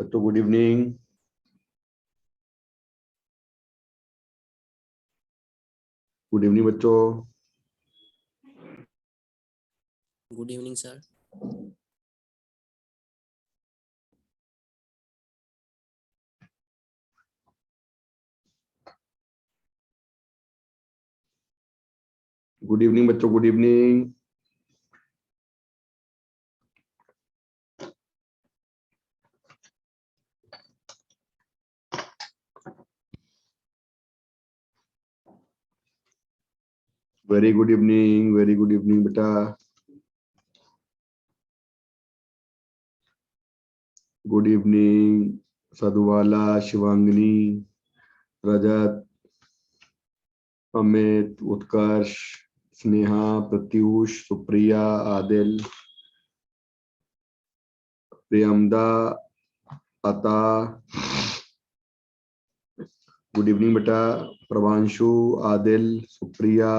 बच्चों good evening. Good evening बच्चों। Good evening sir. Good evening बच्चों, good evening. Very good evening, very good evening बेटा। Good evening Sadhuwala, Shivangini, Rajat, Amit, Utkarsh, Sneha, Pratyush, Supriya, Adil, Priyamda, Ata. Good evening बेटा। प्रभांशु, आदिल, सुप्रिया,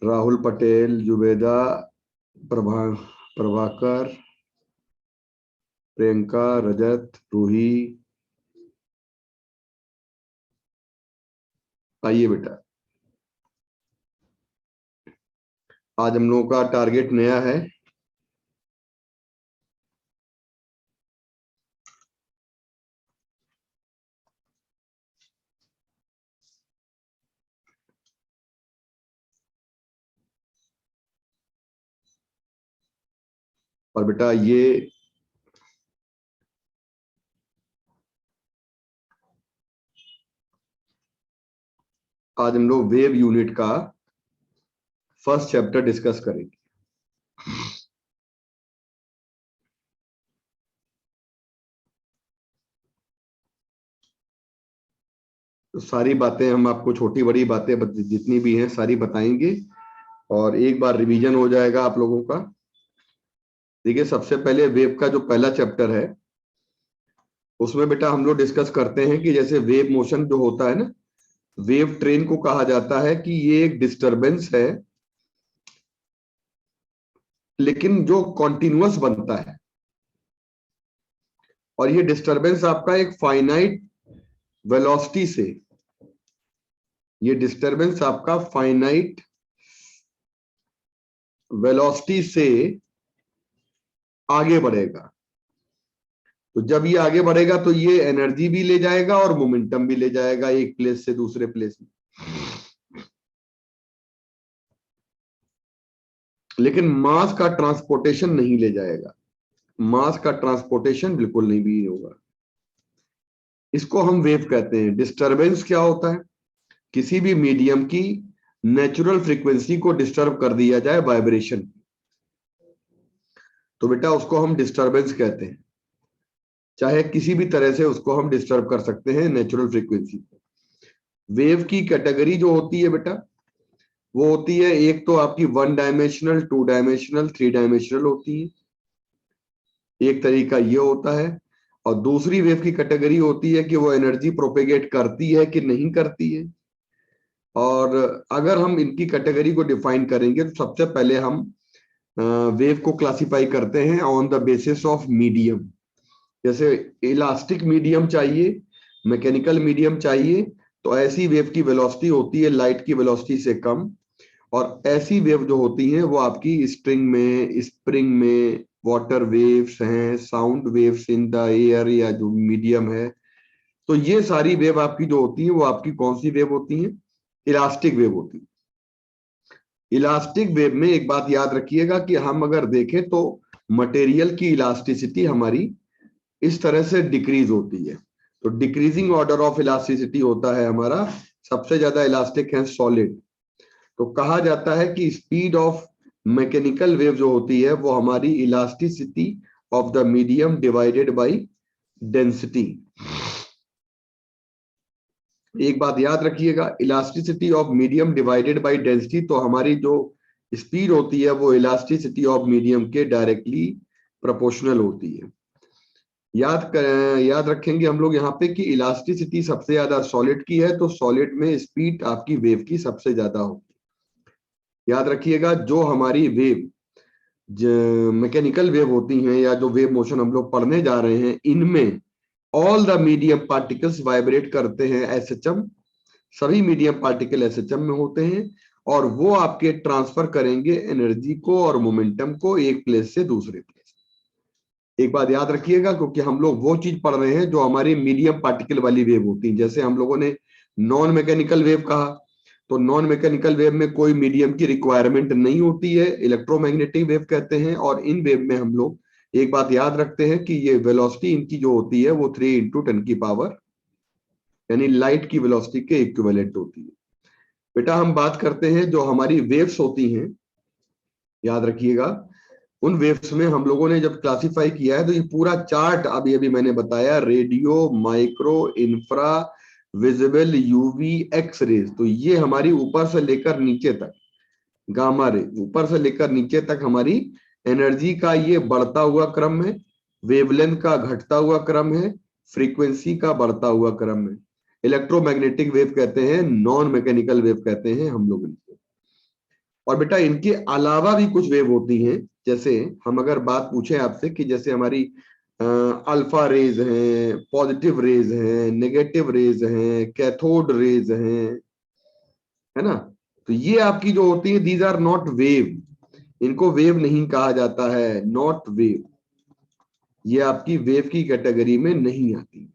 राहुल पटेल, जुबेदा, प्रभाकर, प्रियंका, रजत, रूही। आइए बेटा, आज हम लोगों का टारगेट नया है। और बेटा ये आज हम लोग वेव यूनिट का फर्स्ट चैप्टर डिस्कस करेंगे। तो सारी बातें हम आपको, छोटी बड़ी बातें जितनी भी हैं सारी बताएंगे और एक बार रिवीजन हो जाएगा आप लोगों का। देखिए, सबसे पहले वेव का जो पहला चैप्टर है उसमें बेटा हम लोग डिस्कस करते हैं कि जैसे वेव मोशन जो होता है ना, वेव ट्रेन को कहा जाता है कि ये एक डिस्टरबेंस है लेकिन जो कॉन्टिन्यूअस बनता है, और ये डिस्टरबेंस आपका एक फाइनाइट वेलोसिटी से, ये डिस्टरबेंस आपका फाइनाइट वेलोसिटी से आगे बढ़ेगा। तो जब ये आगे बढ़ेगा तो ये एनर्जी भी ले जाएगा और मोमेंटम भी ले जाएगा एक प्लेस से दूसरे प्लेस में, लेकिन मास का ट्रांसपोर्टेशन नहीं ले जाएगा। मास का ट्रांसपोर्टेशन बिल्कुल नहीं भी होगा। इसको हम वेव कहते हैं। डिस्टरबेंस क्या होता है? किसी भी मीडियम की नेचुरल फ्रीक्वेंसी को डिस्टर्ब कर दिया जाए, वाइब्रेशन, तो बेटा उसको हम डिस्टरबेंस कहते हैं। चाहे किसी भी तरह से उसको हम डिस्टर्ब कर सकते हैं नेचुरल फ्रीक्वेंसी को। वेव की कैटेगरी जो होती है बेटा, वो होती है, एक तो आपकी 1 डायमेंशनल, 2 डायमेंशनल, 3 डायमेंशनल होती है, एक तरीका ये होता है। और दूसरी वेव की कैटेगरी होती है कि वो एनर्जी प्रोपेगेट करती है कि नहीं करती है। और अगर हम इनकी कैटेगरी को डिफाइन करेंगे तो सबसे पहले हम वेव को क्लासिफाई करते हैं on the basis of medium. जैसे इलास्टिक मीडियम चाहिए, मैकेनिकल मीडियम चाहिए, तो ऐसी वेव की वेलोसिटी होती है लाइट की वेलोसिटी से कम। और ऐसी वेव जो होती हैं वो आपकी स्ट्रिंग में, स्प्रिंग में, वाटर वेव्स हैं, sound waves in the air या जो मीडियम है, तो ये सारी वेव आपकी जो होती है वो आपकी कौन सी वेव होती है? इलास्टिक वेव होती है। इलास्टिक वेव में एक बात याद रखिएगा कि हम अगर देखें तो मटेरियल की इलास्टिसिटी हमारी इस तरह से डिक्रीज होती है। तो डिक्रीजिंग ऑर्डर ऑफ इलास्टिसिटी होता है हमारा। सबसे ज्यादा इलास्टिक है सॉलिड। तो कहा जाता है कि स्पीड ऑफ मैकेनिकल वेव जो होती है वो हमारी elasticity of the medium divided by density. एक बात याद रखिएगा, elasticity of medium divided by density, तो हमारी जो स्पीड होती है वो इलास्टिसिटी ऑफ मीडियम के डायरेक्टली प्रोपोर्शनल होती है। याद रखेंगे हम लोग यहाँ पे कि इलास्टिसिटी सबसे ज्यादा सॉलिड की है, तो सॉलिड में स्पीड आपकी वेव की सबसे ज्यादा होगी। याद रखिएगा, जो हमारी वेव जो मैकेनिकल वेव होती हैं या जो वेव मोशन हम लोग पढ़ने जा रहे हैं, इनमें all the medium particles vibrate करते हैं एसएचएम, सभी मीडियम पार्टिकल एसएचएम में होते हैं और वो आपके ट्रांसफर करेंगे एनर्जी को और मोमेंटम को एक प्लेस से दूसरे प्लेस। एक बात याद रखिएगा, क्योंकि हम लोग वो चीज पढ़ रहे हैं जो हमारी मीडियम पार्टिकल वाली वेव होती है। जैसे हम लोगों ने नॉन मैकेनिकल वेव कहा, तो नॉन मैकेनिकल वेव में कोई मीडियम की रिक्वायरमेंट नहीं होती है, इलेक्ट्रोमैग्नेटिक वेव कहते हैं। और इन वेव में हम लोग एक बात याद रखते हैं कि ये वेलोसिटी इनकी जो होती है वो 3 × 10 की पावर, यानी लाइट की वेलोसिटी के इक्विवेलेंट होती है। बेटा हम बात करते हैं जो हमारी वेव्स होती हैं, याद रखिएगा, उन वेव्स में हम लोगों ने जब क्लासिफाई किया है तो ये पूरा चार्ट अभी अभी मैंने बताया, radio, micro, infra, visible, UV, X rays, तो ये हमारी ऊपर से लेकर नीचे तक, गामा रे, ऊपर से लेकर नीचे तक हमारी एनर्जी का ये बढ़ता हुआ क्रम है, वेवलेंथ का घटता हुआ क्रम है, फ्रीक्वेंसी का बढ़ता हुआ क्रम है। इलेक्ट्रोमैग्नेटिक वेव कहते हैं, नॉन मैकेनिकल वेव कहते हैं हम लोग इनको। और बेटा इनके अलावा भी कुछ वेव होती हैं, जैसे हम अगर बात पूछें आपसे कि जैसे हमारी अल्फा रेज हैं, पॉजिटिव रेज हैं, नेगेटिव रेज हैं, कैथोड रेज हैं, है ना, तो ये आपकी जो होती है दीज आर नॉट वेव, इनको वेव नहीं कहा जाता है, नॉट वेव, ये आपकी वेव की कैटेगरी में नहीं आती।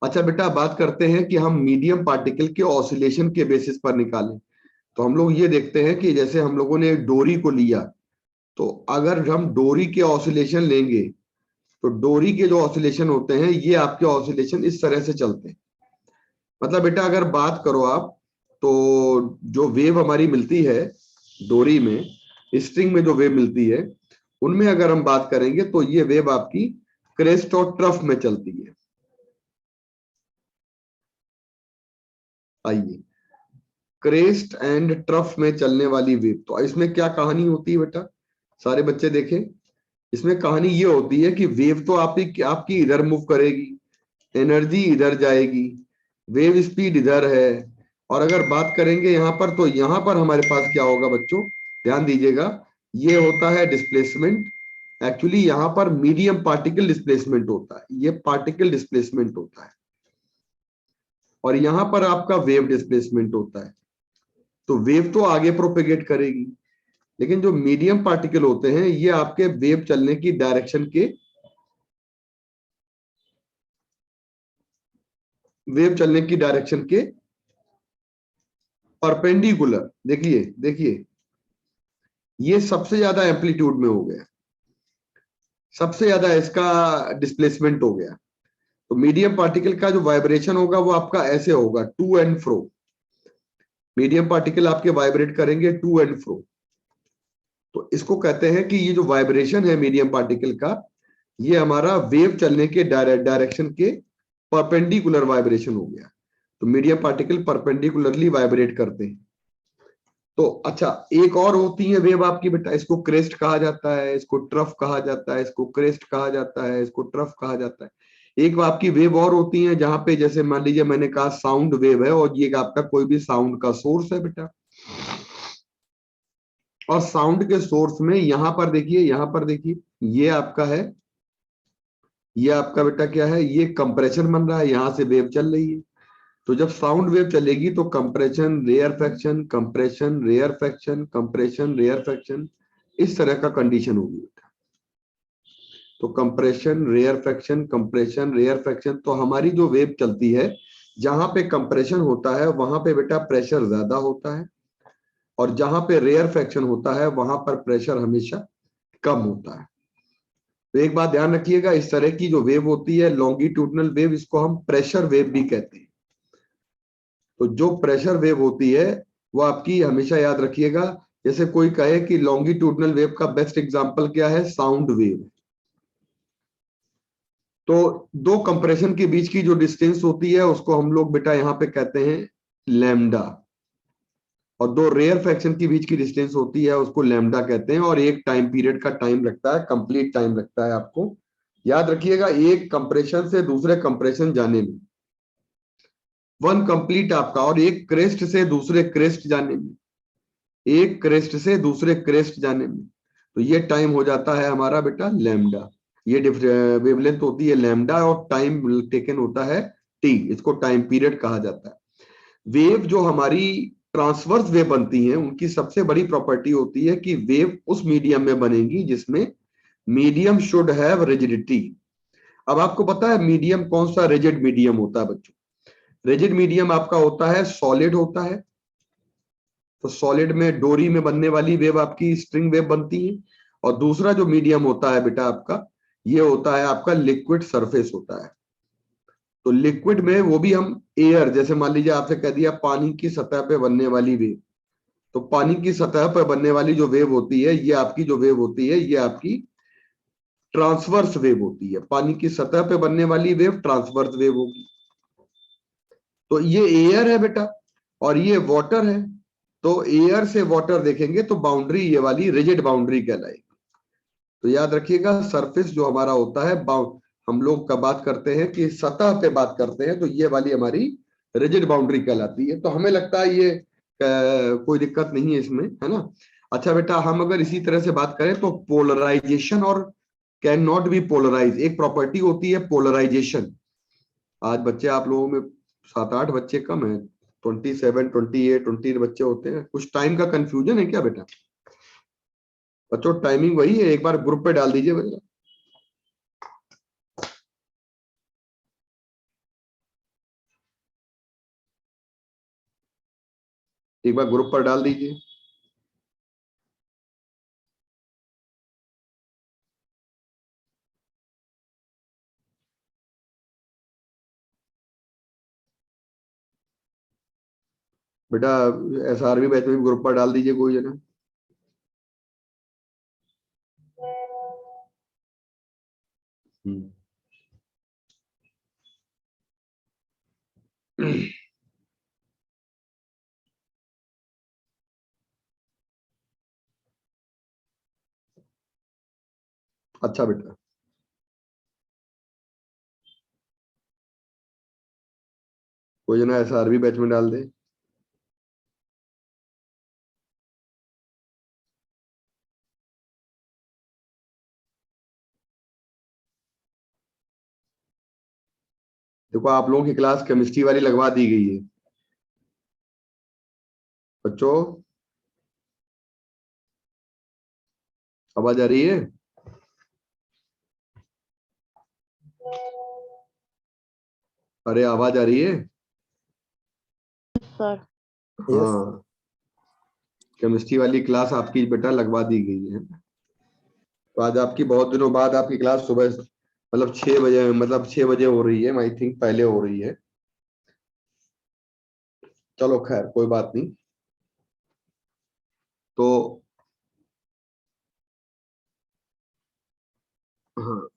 अच्छा बेटा बात करते हैं कि हम मीडियम पार्टिकल के ऑसिलेशन के बेसिस पर निकालें, तो हम लोग ये देखते हैं कि जैसे हम लोगों ने एक डोरी को लिया, तो अगर हम डोरी के ऑसिलेशन लेंगे तो डोरी के जो ऑसिलेशन होते हैं ये आपके ऑसिलेशन इस तरह से चलते हैं। मतलब बेटा अगर बात करो आप, तो जो वेव हमारी मिलती है डोरी में, स्ट्रिंग में जो वेव मिलती है, उनमें अगर हम बात करेंगे तो ये वेव आपकी क्रेस्ट और ट्रफ में चलती है। आइए, क्रेस्ट एंड ट्रफ में चलने वाली वेव, तो इसमें क्या कहानी होती है बेटा, सारे बच्चे देखें। इसमें कहानी ये होती है कि वेव तो आपकी इधर मूव करेगी, एनर्जी इधर जाएगी, वेव स्पीड इधर है, और अगर बात करेंगे यहां पर, तो यहां पर हमारे पास क्या होगा बच्चों, ध्यान दीजिएगा, ये होता है डिस्प्लेसमेंट। एक्चुअली यहां पर मीडियम पार्टिकल डिस्प्लेसमेंट होता है, ये पार्टिकल डिस्प्लेसमेंट होता है, और यहां पर आपका वेव डिस्प्लेसमेंट होता है। तो वेव तो आगे प्रोपेगेट करेगी, लेकिन जो मीडियम पार्टिकल होते हैं ये आपके वेव चलने की डायरेक्शन के, वेव चलने की डायरेक्शन के परपेंडिकुलर, देखिए देखिए, ये सबसे ज्यादा एम्पलीट्यूड में हो गया, सबसे ज्यादा इसका डिस्प्लेसमेंट हो गया। तो मीडियम पार्टिकल का जो वाइब्रेशन होगा वो आपका ऐसे होगा, to and fro, medium particle आपके वाइब्रेट करेंगे टू एंड फ्रो। तो इसको कहते हैं कि ये जो वाइब्रेशन है मीडियम पार्टिकल का, ये हमारा वेव चलने के डायरेक्शन के परपेंडिकुलर वाइब्रेशन हो गया। तो मीडियम पार्टिकल परपेंडिकुलरली वाइब्रेट करते हैं। तो अच्छा, एक और होती है वेव आपकी बेटा, इसको क्रेस्ट कहा जाता है, इसको ट्रफ कहा जाता है, इसको क्रेस्ट कहा जाता है, इसको ट्रफ कहा जाता है। एक आपकी वेव और होती है जहां पे जैसे मान लीजिए मैंने कहा साउंड वेव है, और ये आपका कोई भी साउंड का सोर्स है बेटा, और साउंड के सोर्स में यहां पर देखिए, यहां पर देखिए, ये आपका है, ये आपका बेटा क्या है, ये कंप्रेशन बन रहा है, यहां से वेव चल रही है। तो जब साउंड वेव चलेगी तो compression, rarefaction, compression, rarefaction, compression, rarefaction, इस तरह का कंडीशन होगी बेटा। तो compression, rarefaction, compression, rarefaction, तो हमारी जो वेव चलती है जहां पे कंप्रेशन होता है वहां पे बेटा प्रेशर ज्यादा होता है, और जहां पे रेयर फ्रैक्शन होता है वहां पर प्रेशर हमेशा कम होता है। तो एक बात ध्यान रखिएगा, इस तरह की जो वेव होती है लॉन्गिट्यूडनल वेव, इसको हम प्रेशर वेव भी कहते हैं। तो जो प्रेशर वेव होती है वो आपकी हमेशा याद रखिएगा, जैसे कोई कहे कि लॉन्गिट्यूडनल वेव का बेस्ट एग्जांपल क्या है, साउंड वेव। तो दो कंप्रेशन के बीच की जो डिस्टेंस होती है उसको हम लोग बेटा यहाँ पे कहते हैं लैम्डा, और दो रेयर फ्रैक्शन के बीच की डिस्टेंस होती है उसको लैम्डा कहते हैं, और एक टाइम पीरियड का टाइम लगता है, कंप्लीट टाइम लगता है आपको याद रखिएगा, एक कंप्रेशन से दूसरे कंप्रेशन जाने में, वन कंप्लीट आपका, और एक क्रेस्ट से दूसरे क्रेस्ट जाने में, एक क्रेस्ट से दूसरे क्रेस्ट जाने में, तो ये टाइम हो जाता है हमारा बेटा लैम्डा। ये वेवलेंथ होती है लैम्डा और टाइम टेकन होता है टी, इसको टाइम पीरियड कहा जाता है। वेव जो हमारी ट्रांसवर्स वेव बनती हैं उनकी सबसे बड़ी प्रॉपर्टी होती है कि वेव उस मीडियम में बनेगी जिसमें मीडियम शुड हैव रिजिडिटी। अब आपको पता है मीडियम कौन सा रिजिड मीडियम होता है बच्चों? रिजिड मीडियम आपका होता है सॉलिड होता है, तो सॉलिड में डोरी में बनने वाली वेव आपकी स्ट्रिंग वेव बनती है। और दूसरा जो मीडियम होता है बेटा आपका, ये होता है आपका लिक्विड सरफेस होता है। तो लिक्विड में वो भी हम एयर, जैसे मान लीजिए आपसे कह दिया पानी की सतह पे बनने वाली वेव, तो पानी की सतह पर बनने वाली जो वेव होती है, ये आपकी जो वेव होती है ये आपकी ट्रांसवर्स वेव होती है। पानी की सतह पे बनने वाली वेव ट्रांसवर्स वेव होगी। तो ये एयर है बेटा और ये वाटर है, तो एयर से वाटर देखेंगे तो बाउंड्री ये वाली रिजिड बाउंड्री कहलाएगी। तो याद रखिएगा सरफेस जो हमारा होता है, हम लोग का बात करते हैं कि सतह पे बात करते हैं, तो ये वाली हमारी रिजिड बाउंड्री कहलाती है। तो हमें लगता है ये कोई दिक्कत नहीं है इसमें, है ना। अच्छा बेटा, हम अगर इसी तरह से बात करें तो पोलराइजेशन और कैन नॉट बी पोलराइज, एक प्रॉपर्टी होती है पोलराइजेशन। आज बच्चे आप लोगों में 7-8 बच्चे कम है, 27, 28, 20 बच्चे होते हैं। कुछ टाइम का कंफ्यूजन है क्या बेटा? बच्चों टाइमिंग वही है, एक बार ग्रुप पे डाल दीजिए भैया। एक बार ग्रुप पर डाल दीजिए। बेटा SRB बैच में ग्रुप पर डाल दीजिए कोई जना। हम्म। अच्छा बेटा, कोई जना SRB बैच में डाल दे। देखो आप लोगों की क्लास केमिस्ट्री वाली लगवा दी गई है बच्चों, आवाज आ रही है? अरे आवाज आ रही है? सर। हाँ, केमिस्ट्री वाली क्लास आपकी बेटा लगवा दी गई है। तो आज आपकी बहुत दिनों बाद आपकी क्लास सुबह मतलब 6 बजे, मतलब 6 बजे हो रही है, आई थिंक पहले हो रही है। चलो खैर कोई बात नहीं। तो हाँ,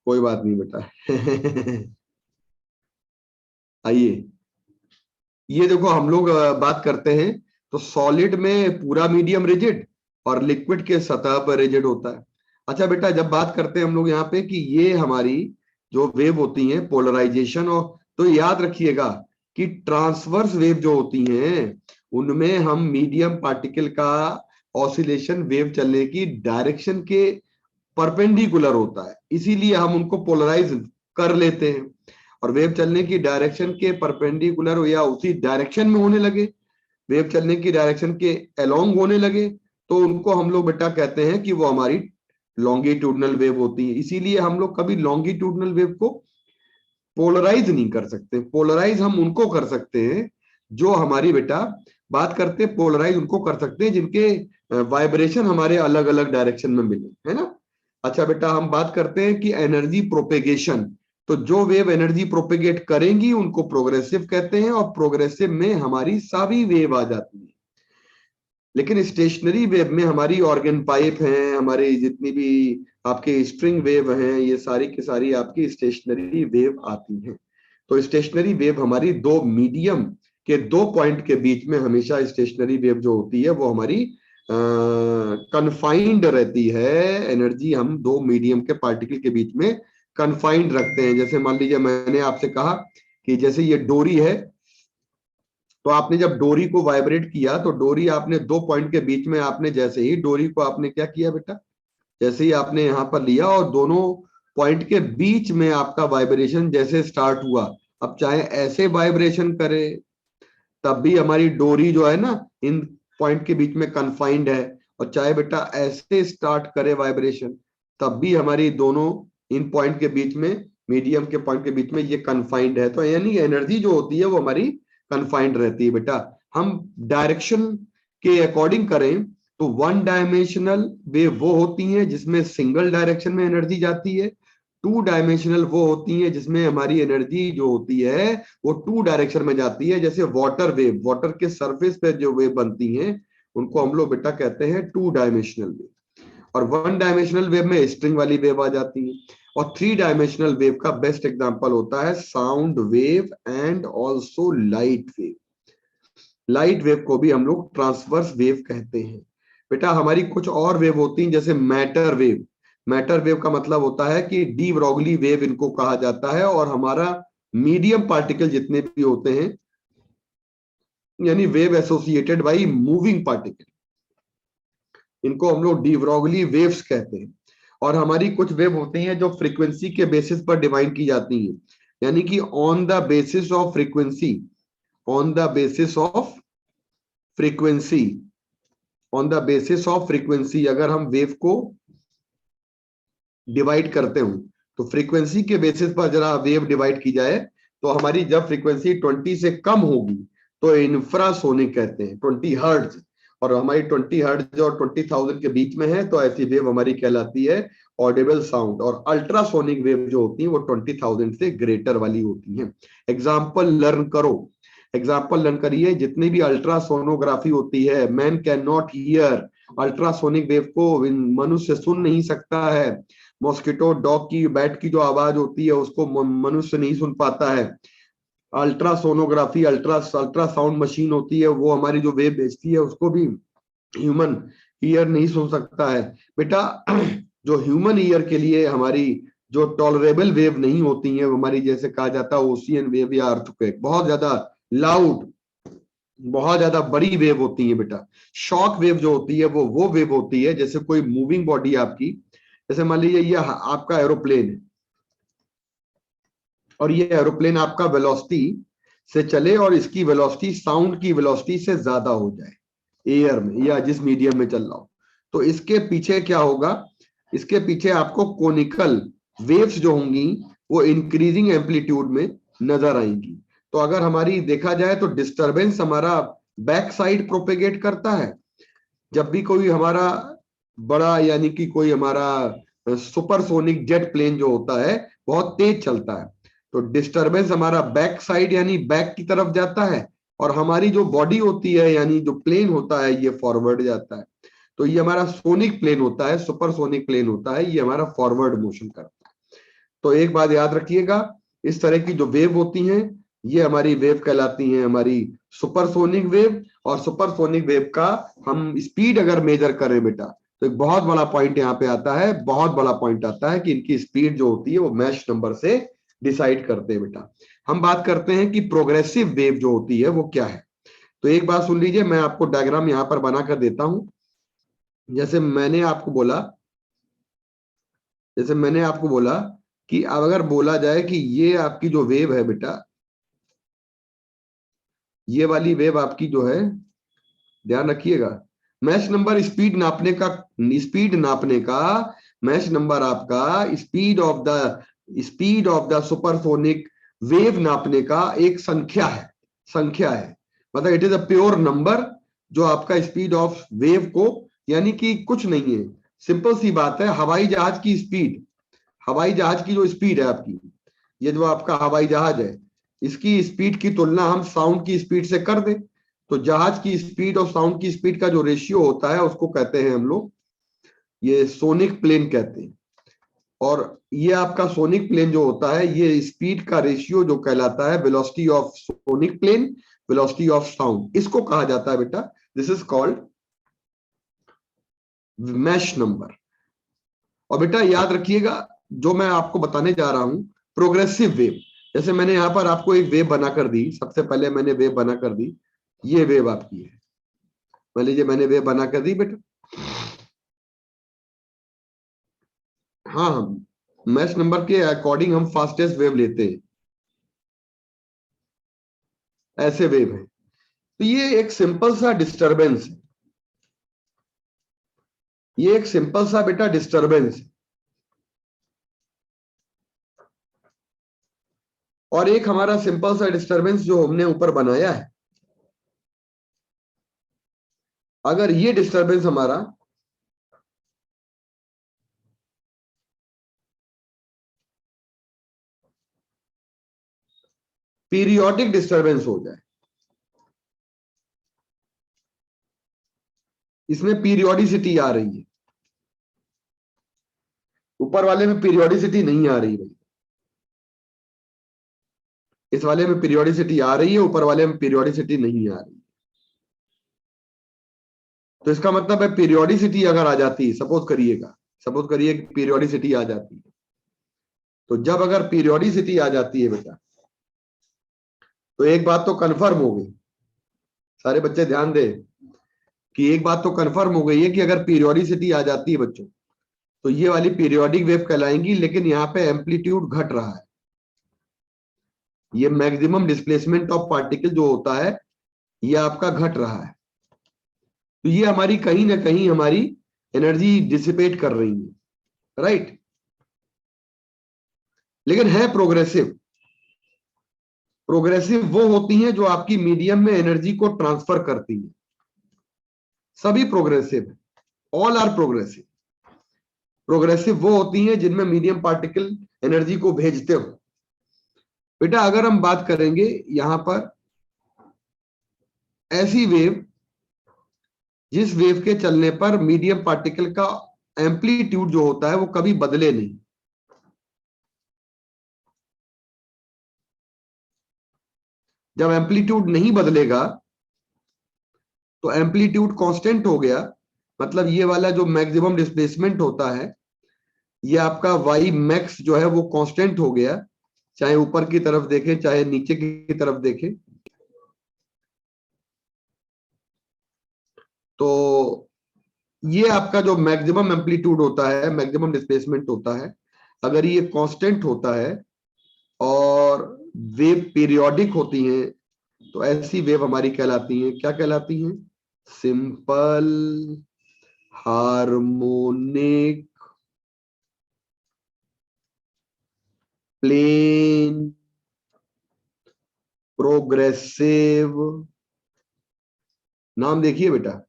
कोई बात नहीं बेटा। आइए, ये देखो हम लोग बात करते हैं तो सॉलिड में पूरा मीडियम रिजिड और लिक्विड के सतह पर रिजिड होता है। अच्छा बेटा, जब बात करते हैं हम लोग यहाँ पे कि ये हमारी जो वेव होती हैं पोलराइजेशन, और तो याद रखिएगा कि ट्रांसवर्स वेव जो होती हैं उनमें हम मीडियम पार्टिकल का ऑसिलेशन वेव चलने की डायरेक्शन के परपेंडिकुलर होता है, इसीलिए हम उनको पोलराइज कर लेते हैं। और वेव चलने की डायरेक्शन के परपेंडिकुलर हो या उसी डायरेक्शन में होने लगे, वेव चलने की डायरेक्शन के अलोंग होने लगे, तो उनको हम लोग बेटा कहते हैं कि वो हमारी लॉन्गिट्यूडनल वेव होती है। इसीलिए हम लोग कभी लॉन्गिट्यूडनल वेव को पोलराइज नहीं कर सकते। पोलराइज हम उनको कर सकते हैं जो हमारी बेटा बात करते हैं, पोलराइज उनको कर सकते हैं जिनके वाइब्रेशन हमारे अलग अलग डायरेक्शन में मिले, है ना। अच्छा बेटा, हम बात करते हैं कि एनर्जी प्रोपेगेशन, तो जो वेव एनर्जी प्रोपेगेट करेंगी उनको प्रोग्रेसिव कहते हैं, और प्रोग्रेसिव में हमारी सारी वेव आ जाती है। लेकिन स्टेशनरी वेव में हमारी ऑर्गन पाइप हैं, हमारी जितनी भी आपके स्ट्रिंग वेव हैं, ये सारी की सारी आपकी स्टेशनरी वेव आती हैं। तो स्टेशनरी वेव हमारी दो मीडियम के दो पॉइंट के बीच में, हमेशा स्टेशनरी वेव जो होती है वो हमारी कन्फाइंड रहती है। एनर्जी हम दो मीडियम के पार्टिकल के बीच में कन्फाइंड रखते हैं। जैसे मान लीजिए मैंने आपसे कहा कि जैसे ये डोरी है, तो आपने जब डोरी को वाइब्रेट किया तो डोरी आपने दो पॉइंट के बीच में आपने जैसे ही डोरी को आपने क्या किया बेटा, जैसे ही आपने यहां पर लिया और दोनों पॉइंट के बीच में आपका वाइब्रेशन जैसे स्टार्ट हुआ, अब चाहे ऐसे वाइब्रेशन करे तब भी हमारी डोरी जो है ना इन पॉइंट के बीच में कन्फाइंड है, और चाहे बेटा ऐसे स्टार्ट करे वाइब्रेशन तब भी हमारी दोनों इन पॉइंट के बीच में, मीडियम के पॉइंट के बीच में ये कन्फाइंड है। तो यानी एनर्जी जो होती है वो हमारी कन्फाइंड रहती है बेटा। हम डायरेक्शन के अकॉर्डिंग करें तो वन डायमेंशनल वेव वो होती हैं जिसमें सिंगल डायरेक्शन में एनर्जी जाती है, टू डायमेंशनल वो होती हैं जिसमें हमारी एनर्जी जो होती है वो टू डायरेक्शन में जाती है। जैसे वाटर वेव, वाटर के सरफेस पे जो वेव बनती हैं उनको हम लोग बेटा कहते हैं टू डायमेंशनल वेव, और वन डायमेंशनल वेव में स्ट्रिंग वाली वेव आ जाती है। और थ्री डायमेंशनल वेव का बेस्ट एग्जांपल होता है sound wave and also light wave. Light wave को भी हम लोग ट्रांसवर्स वेव कहते हैं बेटा। हमारी कुछ और वेव होती हैं जैसे मैटर वेव। मैटर वेव का मतलब होता है कि डी ब्रॉगली वेव इनको कहा जाता है, और हमारा मीडियम पार्टिकल जितने भी होते हैं यानी wave associated by moving particle, इनको हम लोग डी ब्रॉगली वेव्स कहते हैं। और हमारी कुछ वेव होती हैं जो फ्रीक्वेंसी के बेसिस पर डिवाइड की जाती हैं, यानी कि on the basis of frequency, on the basis of frequency, on the basis of frequency अगर हम वेव को डिवाइड करते हो तो फ्रीक्वेंसी के बेसिस पर जरा वेव डिवाइड की जाए तो हमारी जब फ्रीक्वेंसी 20 से कम होगी तो इंफ्रासोनिक कहते हैं, 20 हर्ट्ज, और हमारी 20 हर्ट्ज और 20,000 के बीच में है तो ऐसी वेव हमारी कहलाती है ऑडिबल साउंड। और अल्ट्रासोनिक वेव जो होती है वो 20,000 से ग्रेटर वाली होती है। एग्जाम्पल लर्न करो, एग्जाम्पल लर्न करिए। जितनी भी अल्ट्रासोनोग्राफी होती है, man can not here, ultrasonic wave को मनुष्य सुन नहीं सकता है। मॉस्किटो, डॉग की, बैट की जो आवाज होती है उसको मनुष्य नहीं सुन पाता है। अल्ट्रासोनोग्राफी, अल्ट्रासाउंड मशीन होती है वो हमारी जो वेव भेजती है उसको भी ह्यूमन ईयर नहीं सुन सकता है बेटा। जो ह्यूमन ईयर के लिए हमारी जो टॉलरेबल वेव नहीं होती है हमारी, जैसे कहा जाता है ओशियन वेव या अर्थक्वेक, बहुत ज्यादा लाउड, बहुत ज्यादा बड़ी वेव होती है बेटा। शॉक वेव जो होती है वो वेव होती है जैसे कोई मूविंग बॉडी आपकी, जैसे मान लीजिए ये आपका एरोप्लेन है और ये एरोप्लेन आपका वेलोसिटी से चले और इसकी वेलोसिटी साउंड की वेलोसिटी से ज्यादा हो जाए एयर में या जिस मीडियम में चल रहा हो, तो इसके पीछे क्या होगा, इसके पीछे आपको कोनिकल वेव्स जो होंगी वो इंक्रीजिंग एम्पलीट्यूड में नजर आएंगी। तो अगर हमारी देखा जाए तो डिस्टरबेंस हमारा बैक साइड प्रोपेगेट करता है। जब भी कोई हमारा बड़ा यानी कि कोई हमारा सुपरसोनिक जेट प्लेन जो होता है बहुत तेज चलता है तो डिस्टरबेंस हमारा बैक साइड यानी बैक की तरफ जाता है, और हमारी जो बॉडी होती है यानी जो प्लेन होता है ये फॉरवर्ड जाता है। तो ये हमारा सोनिक प्लेन होता है, सुपरसोनिक प्लेन होता है, ये हमारा फॉरवर्ड मोशन करता है। तो एक बात याद रखिएगा, इस तरह की जो वेव होती हैं ये हमारी वेव कहलाती हैं हमारी सुपरसोनिक वेव। और सुपरसोनिक वेव का हम स्पीड अगर मेजर करें बेटा तो एक बहुत बड़ा पॉइंट यहाँ पे आता है, बहुत बड़ा पॉइंट आता है कि इनकी स्पीड जो होती है वो मैश नंबर से डिसाइड करते हैं बेटा। हम बात करते हैं कि प्रोग्रेसिव वेव जो होती है वो क्या है। तो एक बात सुन लीजिए, मैं आपको डायग्राम यहां पर बना कर देता हूं। जैसे मैंने आपको बोला, जैसे मैंने आपको बोला कि अब अगर बोला जाए कि ये आपकी जो वेव है बेटा, ये वाली वेव आपकी जो है, ध्यान रखिएगा, मैश नंबर स्पीड नापने का, स्पीड नापने का मैश नंबर आपका speed of the supersonic wave नापने का एक संख्या है, संख्या है, मतलब it is a pure number जो आपका स्पीड ऑफ वेव को, यानी कि कुछ नहीं है, सिंपल सी बात है। हवाई जहाज की स्पीड, हवाई जहाज की जो स्पीड है आपकी, ये जो आपका हवाई जहाज है इसकी स्पीड की तुलना हम साउंड की स्पीड से कर दें तो जहाज की स्पीड और साउंड की स्पीड का जो रेशियो होता है उसको कहते हैं हम लोग, ये सोनिक प्लेन कहते हैं। और ये आपका सोनिक प्लेन जो होता है ये स्पीड का रेशियो जो कहलाता है velocity of sonic plane, velocity of sound, इसको कहा जाता है बेटा, this is called Mach number. और बेटा याद रखिएगा जो मैं आपको बताने जा रहा हूं प्रोग्रेसिव वेव, जैसे मैंने यहां पर आपको एक वेव बनाकर दी, सबसे पहले मैंने वेव बनाकर दी, ये वेव आपकी है। मान लीजिए मैंने वेव बना कर दी बेटा, हाँ मैश नंबर के अकॉर्डिंग हम फास्टेस्ट वेव लेते हैं, ऐसे वेव है। तो ये एक सिंपल सा डिस्टरबेंस है, ये एक सिंपल सा बेटा डिस्टरबेंस है। और एक हमारा सिंपल सा डिस्टरबेंस जो हमने ऊपर बनाया है, अगर ये डिस्टरबेंस हमारा पीरियोडिक डिस्टरबेंस हो जाए, इसमें पीरियोडिसिटी आ रही है, ऊपर वाले में पीरियोडिसिटी नहीं आ रही भाई, इस वाले में पीरियोडिसिटी आ रही है, ऊपर वाले में पीरियोडिसिटी नहीं आ रही। तो इसका मतलब है पीरियोडिसिटी अगर आ जाती है, सपोज करिए कि पीरियोडिसिटी आ जाती है, तो जब अगर पीरियोडिसिटी आ जाती है बेटा, तो एक बात तो कंफर्म हो गई, सारे बच्चे ध्यान दें कि एक बात तो कंफर्म हो गई है कि अगर पीरियोडिसिटी आ जाती है बच्चों, तो ये वाली पीरियोडिक वेव कहलाएंगी, लेकिन यहाँ पे एम्पलीट्यूड घट रहा है। ये मैक्सिमम डिस्प्लेसमेंट ऑफ पार्टिकल जो होता है, ये आपका घट रहा है। तो ये हमारी कहीं ना कहीं हमारी एनर्जी डिसिपेट कर रही है, राइट। लेकिन है प्रोग्रेसिव, प्रोग्रेसिव वो होती हैं जो आपकी मीडियम में एनर्जी को ट्रांसफर करती है, सभी प्रोग्रेसिव है, ऑल आर प्रोग्रेसिव। प्रोग्रेसिव वो होती हैं जिनमें मीडियम पार्टिकल एनर्जी को भेजते हो। बेटा अगर हम बात करेंगे यहां पर ऐसी वेव जिस वेव के चलने पर मीडियम पार्टिकल का एम्पलीट्यूड जो होता है वो कभी बदले नहीं, जब एम्पलीट्यूड नहीं बदलेगा तो एम्पलीट्यूड कांस्टेंट हो गया, मतलब ये वाला जो मैक्सिमम डिस्प्लेसमेंट होता है, ये आपका वाई मैक्स जो है वो कांस्टेंट हो गया, चाहे ऊपर की तरफ देखें चाहे नीचे की तरफ देखें। तो ये आपका जो मैक्सिमम एम्पलीट्यूड होता है, मैक्सिमम डिस्प्लेसमेंट होता है, अगर ये कांस्टेंट होता है और वेव पीरियोडिक होती हैं, तो ऐसी वेव हमारी कहलाती हैं, क्या कहलाती हैं? Simple harmonic plane progressive. नाम देखिए बेटा,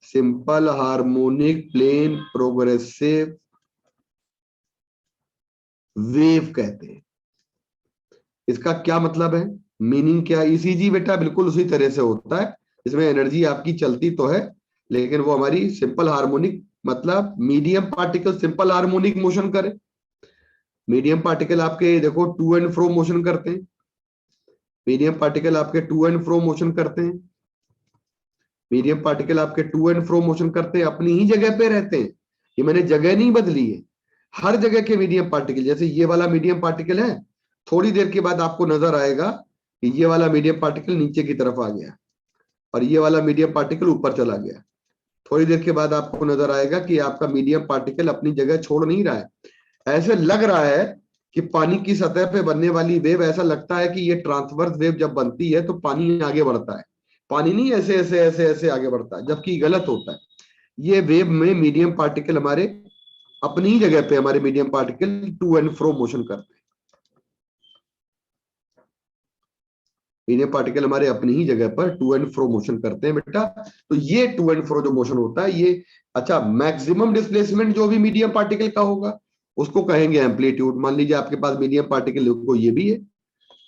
simple harmonic plane progressive wave कहते हैं। इसका क्या मतलब है, मीनिंग क्या? ईसीजी बेटा बिल्कुल उसी तरह से होता है, इसमें एनर्जी आपकी चलती तो है, लेकिन वो हमारी सिंपल हार्मोनिक, मतलब medium particle simple harmonic motion करे। मीडियम पार्टिकल आपके देखो टू एंड फ्रो मोशन करते हैं, मीडियम पार्टिकल आपके टू एंड फ्रो मोशन करते हैं, मीडियम पार्टिकल आपके टू एंड फ्रो मोशन करते हैं, अपनी ही जगह पे रहते हैं। ये मैंने जगह नहीं बदली है, हर जगह के मीडियम पार्टिकल, जैसे ये वाला मीडियम पार्टिकल है, थोड़ी देर के बाद आपको नजर आएगा कि ये वाला मीडियम पार्टिकल नीचे की तरफ आ गया और ये वाला मीडियम पार्टिकल ऊपर चला गया। थोड़ी देर के बाद आपको नजर आएगा कि आपका मीडियम पार्टिकल अपनी जगह छोड़ नहीं रहा है। ऐसे लग रहा है कि पानी की सतह पे बनने वाली वेव, ऐसा लगता है कि ये ट्रांसवर्स वेव जब बनती है तो पानी आगे बढ़ता है, पानी नहीं ऐसे ऐसे ऐसे ऐसे आगे बढ़ता है, जबकि गलत होता है। ये वेव में मीडियम पार्टिकल हमारे अपनी ही जगह पे, हमारे medium particle to and fro motion करते हैं, मीडियम पार्टिकल हमारे अपनी ही जगह पर टू एंड फ्रो मोशन करते हैं बेटा। तो ये टू एंड फ्रो जो मोशन होता है ये, अच्छा मैक्सिमम डिस्प्लेसमेंट जो भी मीडियम पार्टिकल का होगा उसको कहेंगे एम्पलीट्यूड। मान लीजिए आपके पास मीडियम पार्टिकल को ये भी है,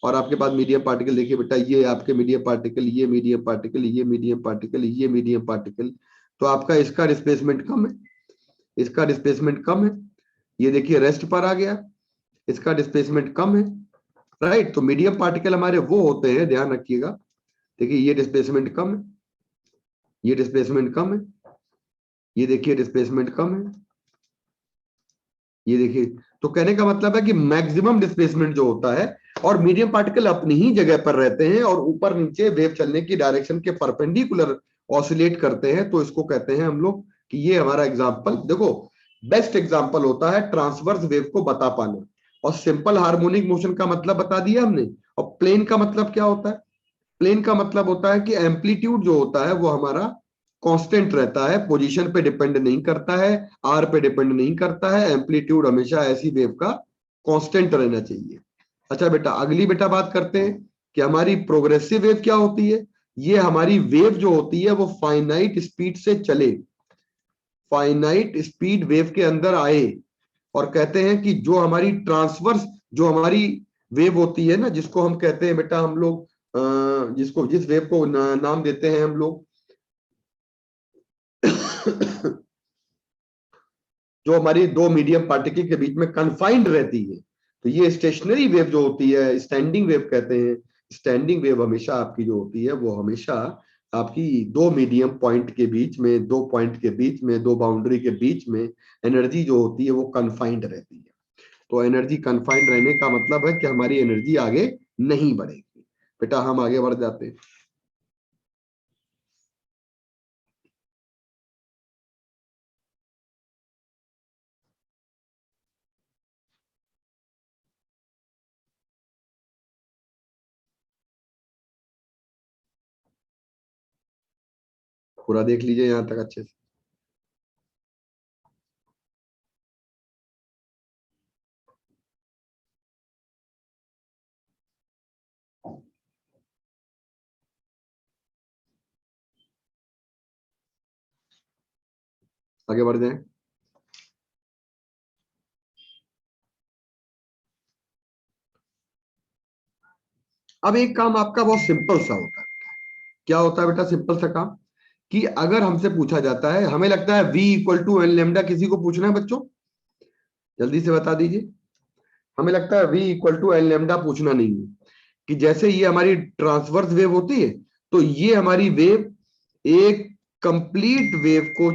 और आपके पास मीडियम पार्टिकल, देखिए बेटा ये आपके मीडियम पार्टिकल, ये मीडियम पार्टिकल, ये मीडियम पार्टिकल, ये मीडियम पार्टिकल, तो आपका इसका डिस्प्लेसमेंट कम है, इसका डिस्प्लेसमेंट कम है, ये देखिए रेस्ट पर आ गया, इसका डिस्प्लेसमेंट कम है, राइट। तो मीडियम पार्टिकल हमारे वो होते हैं, ध्यान रखिएगा, देखिए ये डिस्प्लेसमेंट कम है, ये डिस्प्लेसमेंट कम है, ये देखिए डिस्प्लेसमेंट कम है, ये देखिए। तो कहने का मतलब है कि मैक्सिमम डिस्प्लेसमेंट जो होता है और मीडियम पार्टिकल अपनी ही जगह पर रहते हैं और ऊपर नीचे वेव चलने की डायरेक्शन के परपेंडिकुलर ऑसिलेट करते हैं, तो इसको कहते हैं हम लोग कि ये हमारा एग्जाम्पल देखो बेस्ट एग्जाम्पल होता है ट्रांसवर्स वेव को बता पाना। और सिंपल हार्मोनिक मोशन का मतलब बता दिया हमने। और प्लेन का मतलब क्या होता है? प्लेन का मतलब होता है कि एम्पलीट्यूड जो होता है वो हमारा कांस्टेंट रहता है, पोजीशन पे डिपेंड नहीं करता है, आर पे डिपेंड नहीं करता है, एम्पलीट्यूड हमेशा ऐसी वेव का कांस्टेंट रहना चाहिए। अच्छा बेटा, अगली बेटा बात करते हैं कि हमारी प्रोग्रेसिव वेव क्या होती है। ये हमारी वेव जो होती है वो फाइनाइट स्पीड से चले, फाइनाइट स्पीड वेव के अंदर आए, और कहते हैं कि जो हमारी ट्रांसवर्स जो हमारी वेव होती है ना, जिसको हम कहते हैं बेटा हम लोग जिसको जिस वेव को नाम देते हैं हम लोग जो हमारी दो मीडियम पार्टिकल के बीच में कन्फाइंड रहती है, तो ये स्टेशनरी वेव जो होती है स्टैंडिंग वेव कहते हैं। स्टैंडिंग वेव हमेशा आपकी जो होती है वो हमेशा आपकी दो मीडियम पॉइंट के बीच में, दो पॉइंट के बीच में, दो बाउंड्री के बीच में एनर्जी जो होती है वो कन्फाइंड रहती है। तो एनर्जी कन्फाइंड रहने का मतलब है कि हमारी एनर्जी आगे नहीं बढ़ेगी। बेटा हम आगे बढ़ जाते हैं। पूरा देख लीजिए यहां तक अच्छे से। आगे बढ़ जाए। अब एक काम आपका बहुत सिंपल सा होता है। क्या होता है बेटा सिंपल सा काम? कि अगर हमसे पूछा जाता है, हमें लगता है v equal to N lambda, किसी को पूछना है बच्चों? जल्दी से बता दीजिए। हमें लगता है v equal to N lambda पूछना नहीं है। कि जैसे ये हमारी ट्रांसवर्स वेव होती है, तो ये हमारी वेव एक कंप्लीट वेव को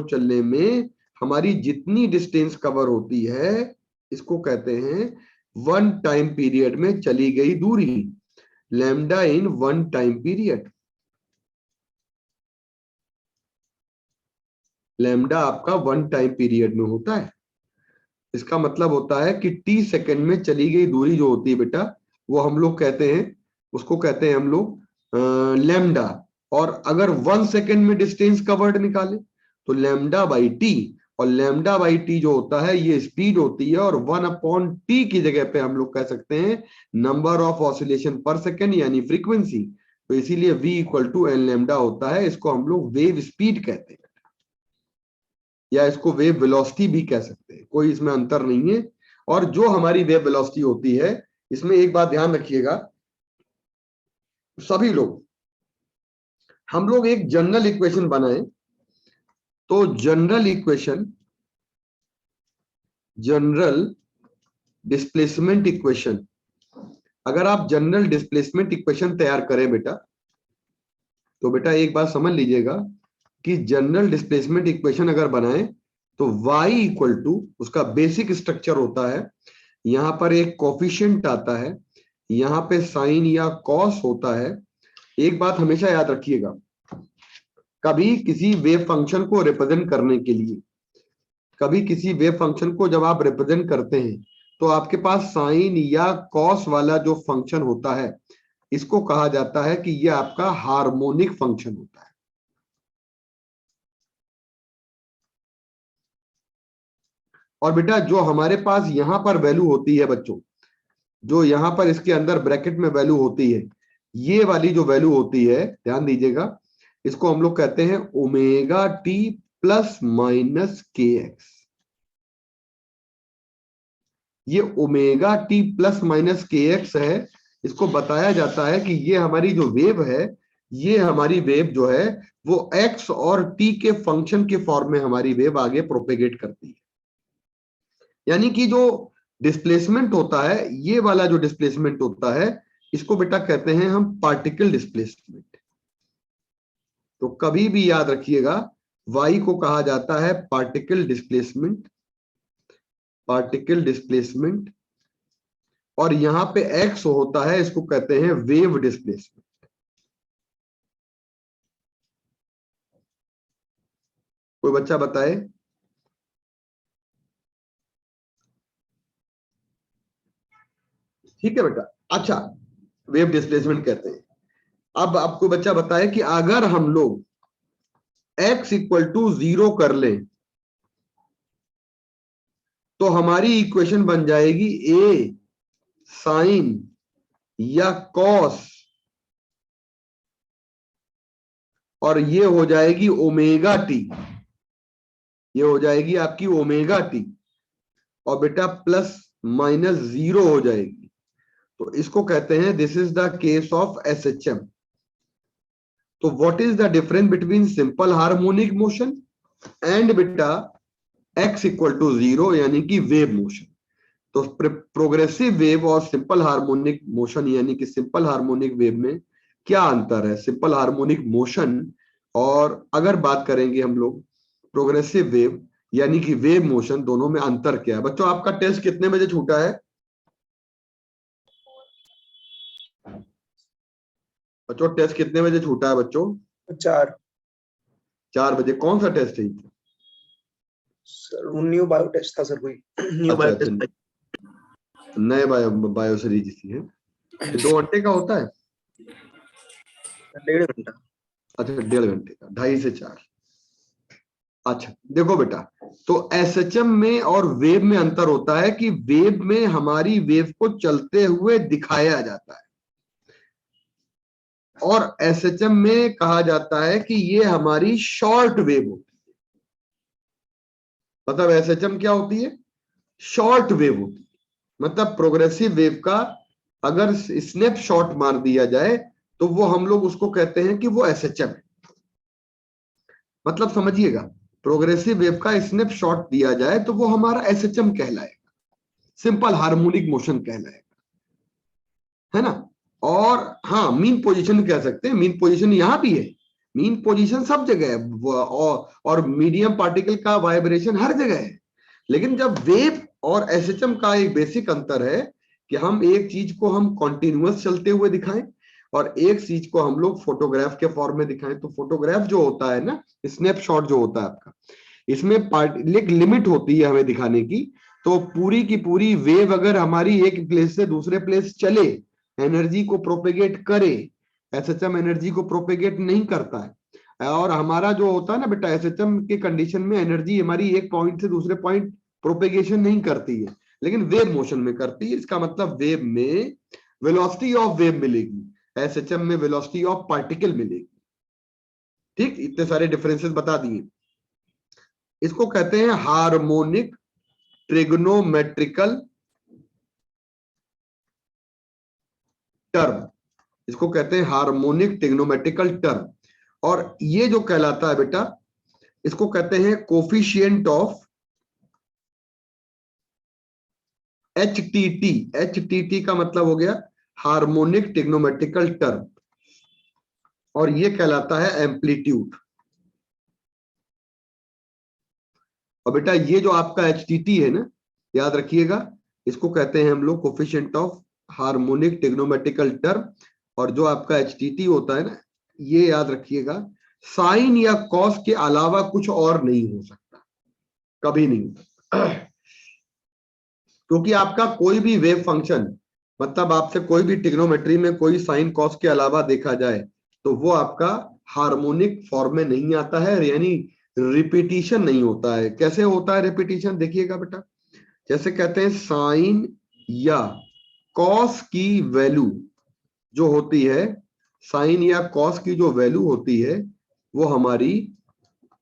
चलने में हमारी जितनी डिस्टेंस कवर होती है, इसको कहते हैं वन टाइम पीरियड में चली गई दूरी, lambda in one time period. Lambda आपका वन टाइम पीरियड में होता है। इसका मतलब होता है कि टी सेकंड में चली गई दूरी जो होती है बेटा, वो हम लोग कहते हैं, उसको कहते हैं हम लोग लैम्डा। और अगर वन सेकंड में डिस्टेंस कवर्ड निकाले तो लैम्डा बाई टी, और लैम्डा बाई टी जो होता है ये स्पीड होती है, और वन अपॉन टी की जगह पे हम लोग कह सकते हैं number of oscillation per second यानी फ्रीक्वेंसी। तो इसीलिए v equal to N lambda होता है। इसको हम लोग वेव स्पीड कहते हैं, या इसको वेव वेलोसिटी भी कह सकते हैं, कोई इसमें अंतर नहीं है। और जो हमारी वेव वेलोसिटी होती है, इसमें एक बात ध्यान रखिएगा सभी लोग, हम लोग एक जनरल इक्वेशन बनाए, तो जनरल डिस्प्लेसमेंट इक्वेशन, अगर आप जनरल डिस्प्लेसमेंट इक्वेशन तैयार करें बेटा, तो बेटा एक बात समझ लीजिएगा कि जनरल डिस्प्लेसमेंट इक्वेशन अगर बनाए तो y इक्वल टू, उसका बेसिक स्ट्रक्चर होता है, यहां पर एक कोफिशिएंट आता है, यहां पे साइन या कॉस होता है। एक बात हमेशा याद रखिएगा, कभी किसी वेव फंक्शन को रिप्रेजेंट करने के लिए, कभी किसी वेव फंक्शन को जब आप रिप्रेजेंट करते हैं, तो आपके पास साइन या कॉस वाला जो फंक्शन होता है, इसको कहा जाता है कि यह आपका हार्मोनिक फंक्शन होता है। और बेटा जो हमारे पास यहां पर वैल्यू होती है बच्चों, जो यहां पर इसके अंदर ब्रैकेट में वैल्यू होती है, ये वाली जो वैल्यू होती है ध्यान दीजिएगा, इसको हम लोग कहते हैं omega T plus minus K x. ये omega T plus minus K x है। इसको बताया जाता है कि ये हमारी जो वेव है, ये हमारी वेव जो है वो एक्स और टी के फंक्शन के फॉर्म में हमारी वेव आगे प्रोपेगेट करती है। यानी कि जो डिस्प्लेसमेंट होता है, ये वाला जो डिस्प्लेसमेंट होता है, इसको बेटा कहते हैं हम पार्टिकल डिस्प्लेसमेंट। तो कभी भी याद रखिएगा, y को कहा जाता है पार्टिकल डिस्प्लेसमेंट, पार्टिकल डिस्प्लेसमेंट, और यहां पे एक्स होता है, इसको कहते हैं वेव डिस्प्लेसमेंट। कोई बच्चा बताए। ठीक है बेटा। अच्छा, वेव डिस्प्लेसमेंट कहते हैं। अब आपको बच्चा बताए कि अगर हम लोग x इक्वल टू 0 कर लें तो हमारी इक्वेशन बन जाएगी a साइन या कॉस, और ये हो जाएगी ओमेगा टी, ये हो जाएगी आपकी ओमेगा टी, और बेटा प्लस माइनस 0 हो जाएगी। तो इसको कहते हैं this is the case of SHM. तो what is the difference between simple harmonic motion and बेटा x इक्वल टू 0 यानी कि वेव मोशन। तो प्रोग्रेसिव वेव और सिंपल हार्मोनिक मोशन यानी कि सिंपल हार्मोनिक वेव में क्या अंतर है, सिंपल हार्मोनिक मोशन और अगर बात करेंगे हम लोग प्रोग्रेसिव वेव यानी कि वेव मोशन, दोनों में अंतर क्या है। बच्चों आपका टेस्ट कितने बजे छूटा है? बच्चों टेस्ट कितने बजे छूटा है बच्चों? 4 बजे। कौन सा टेस्ट है? सर न्यू बायो टेस्ट था सर, कोई न्यू अच्छा बायो अच्छा, टेस्ट। नए बायो सीरीज है। 2 घंटे का होता है? 1.5 घंटा। अच्छा 1.5 घंटे का, 2.5 से 4। अच्छा देखो बेटा, तो एसएचएम में और वेव में अंतर होता है कि वेव में हमारी वेव को चलते हुए दिखाया जाता है और एसएचएम में कहा जाता है कि ये हमारी शॉर्ट वेव होती है। मतलब एसएचएम क्या होती है? शॉर्ट वेव होती है। मतलब प्रोग्रेसिव वेव का अगर स्नैपशॉट मार दिया जाए तो वो हम लोग उसको कहते हैं कि वो एसएचएम है। मतलब समझिएगा, प्रोग्रेसिव वेव का स्नैपशॉट दिया जाए तो वो हमारा एसएचएम कहलाएगा, सिंपल हार्मोनिक मोशन कहलाएगा, है ना। और हाँ, मीन पोजीशन कह सकते हैं, मीन पोजीशन यहां भी है, मीन पोजीशन सब जगह है, और मीडियम पार्टिकल का वाइब्रेशन हर जगह है। लेकिन जब वेव और एसएचएम का एक बेसिक अंतर है कि हम एक चीज को हम कॉन्टिन्यूअस चलते हुए दिखाएं और एक चीज को हम लोग फोटोग्राफ के फॉर्म में दिखाएं। तो फोटोग्राफ जो होता है ना, स्नैपशॉट जो होता है आपका, इसमें एक लिमिट होती है हमें दिखाने की। तो पूरी की पूरी वेव अगर हमारी एक प्लेस से दूसरे प्लेस चले, एनर्जी को प्रोपेगेट करे, एसएचएम एनर्जी को प्रोपेगेट नहीं करता है। और हमारा जो होता है ना बेटा, एसएचएम के कंडीशन में एनर्जी हमारी एक पॉइंट से दूसरे पॉइंट प्रोपेगेशन नहीं करती है, लेकिन वेव मोशन में करती है। इसका मतलब वेव में वेलोसिटी ऑफ वेव मिलेगी, एसएचएम में वेलोसिटी ऑफ पार्टिकल मिलेगी। ठीक, इतने सारे डिफरेंसेस बता दिए। इसको कहते हैं हार्मोनिक ट्रिग्नोमेट्रिकल टर्म, इसको कहते हैं हार्मोनिक ट्रिग्नोमेट्रिकल टर्म। और ये जो कहलाता है बेटा, इसको कहते हैं कोफिशिएंट ऑफ HTT। HTT का मतलब हो गया हार्मोनिक ट्रिग्नोमेट्रिकल टर्म, और ये कहलाता है एम्पलीट्यूड। और बेटा ये जो आपका HTT है ना, याद रखिएगा, इसको कहते हैं हम लोग coefficient of harmonic trigonometrical term. और जो आपका HTT होता है ना, ये याद रखिएगा, साइन या कॉस के अलावा कुछ और नहीं हो सकता, कभी नहीं। क्योंकि आपका कोई भी वेव फंक्शन, मतलब आपसे कोई भी ट्रिग्नोमेट्री में कोई साइन कॉस के अलावा देखा जाए तो वो आपका हार्मोनिक फॉर्म में नहीं आता है, यानी रिपीटिशन नहीं होता है। कैसे होता है रिपीटिशन, देखिएगा बेटा, जैसे कहते हैं साइन या कॉस की वैल्यू जो होती है, साइन या कॉस की जो वैल्यू होती है वो हमारी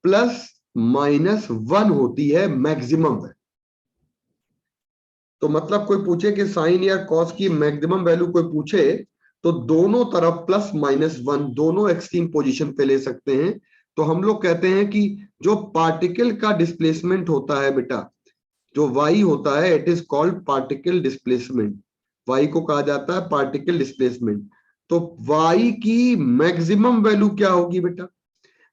प्लस माइनस 1 होती है मैक्सिमम है। तो मतलब कोई पूछे कि साइन या कॉस की मैक्सिमम वैल्यू कोई पूछे तो दोनों तरफ प्लस माइनस 1 दोनों एक्सट्रीम पोजीशन पे ले सकते हैं। तो हम लोग कहते हैं कि जो पार्टिकल का डिस्प्लेसमेंट होता है बेटा, जो y होता है, it is called particle displacement. y को कहा जाता है पार्टिकल डिस्प्लेसमेंट। तो y की मैक्सिमम वैल्यू क्या होगी बेटा?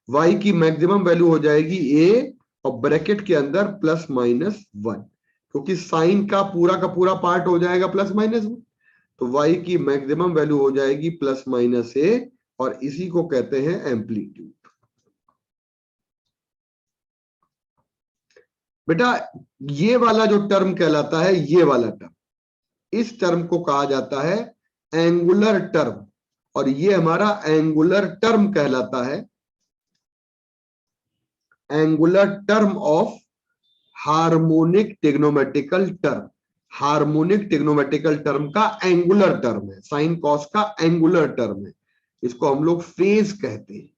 y की मैक्सिमम वैल्यू हो जाएगी a और ब्रैकेट के अंदर प्लस माइनस 1। क्योंकि साइन का पूरा पार्ट हो जाएगा प्लस माइनस में, तो y की मैक्सिमम वैल्यू हो जाएगी प्लस माइनस a, और इसी को कहते हैं एम्पलीट्यूड। बेटा ये वाला जो टर्म कहलाता है, ये वाला टर्म, इस टर्म को कहा जाता है एंगुलर टर्म, और ये हमारा एंगुलर टर्म कहलाता है angular term of harmonic trigonometrical term. Harmonic trigonometrical term का एंगुलर टर्म है, साइन कॉस का एंगुलर टर्म है, इसको हम लोग फेज कहते हैं।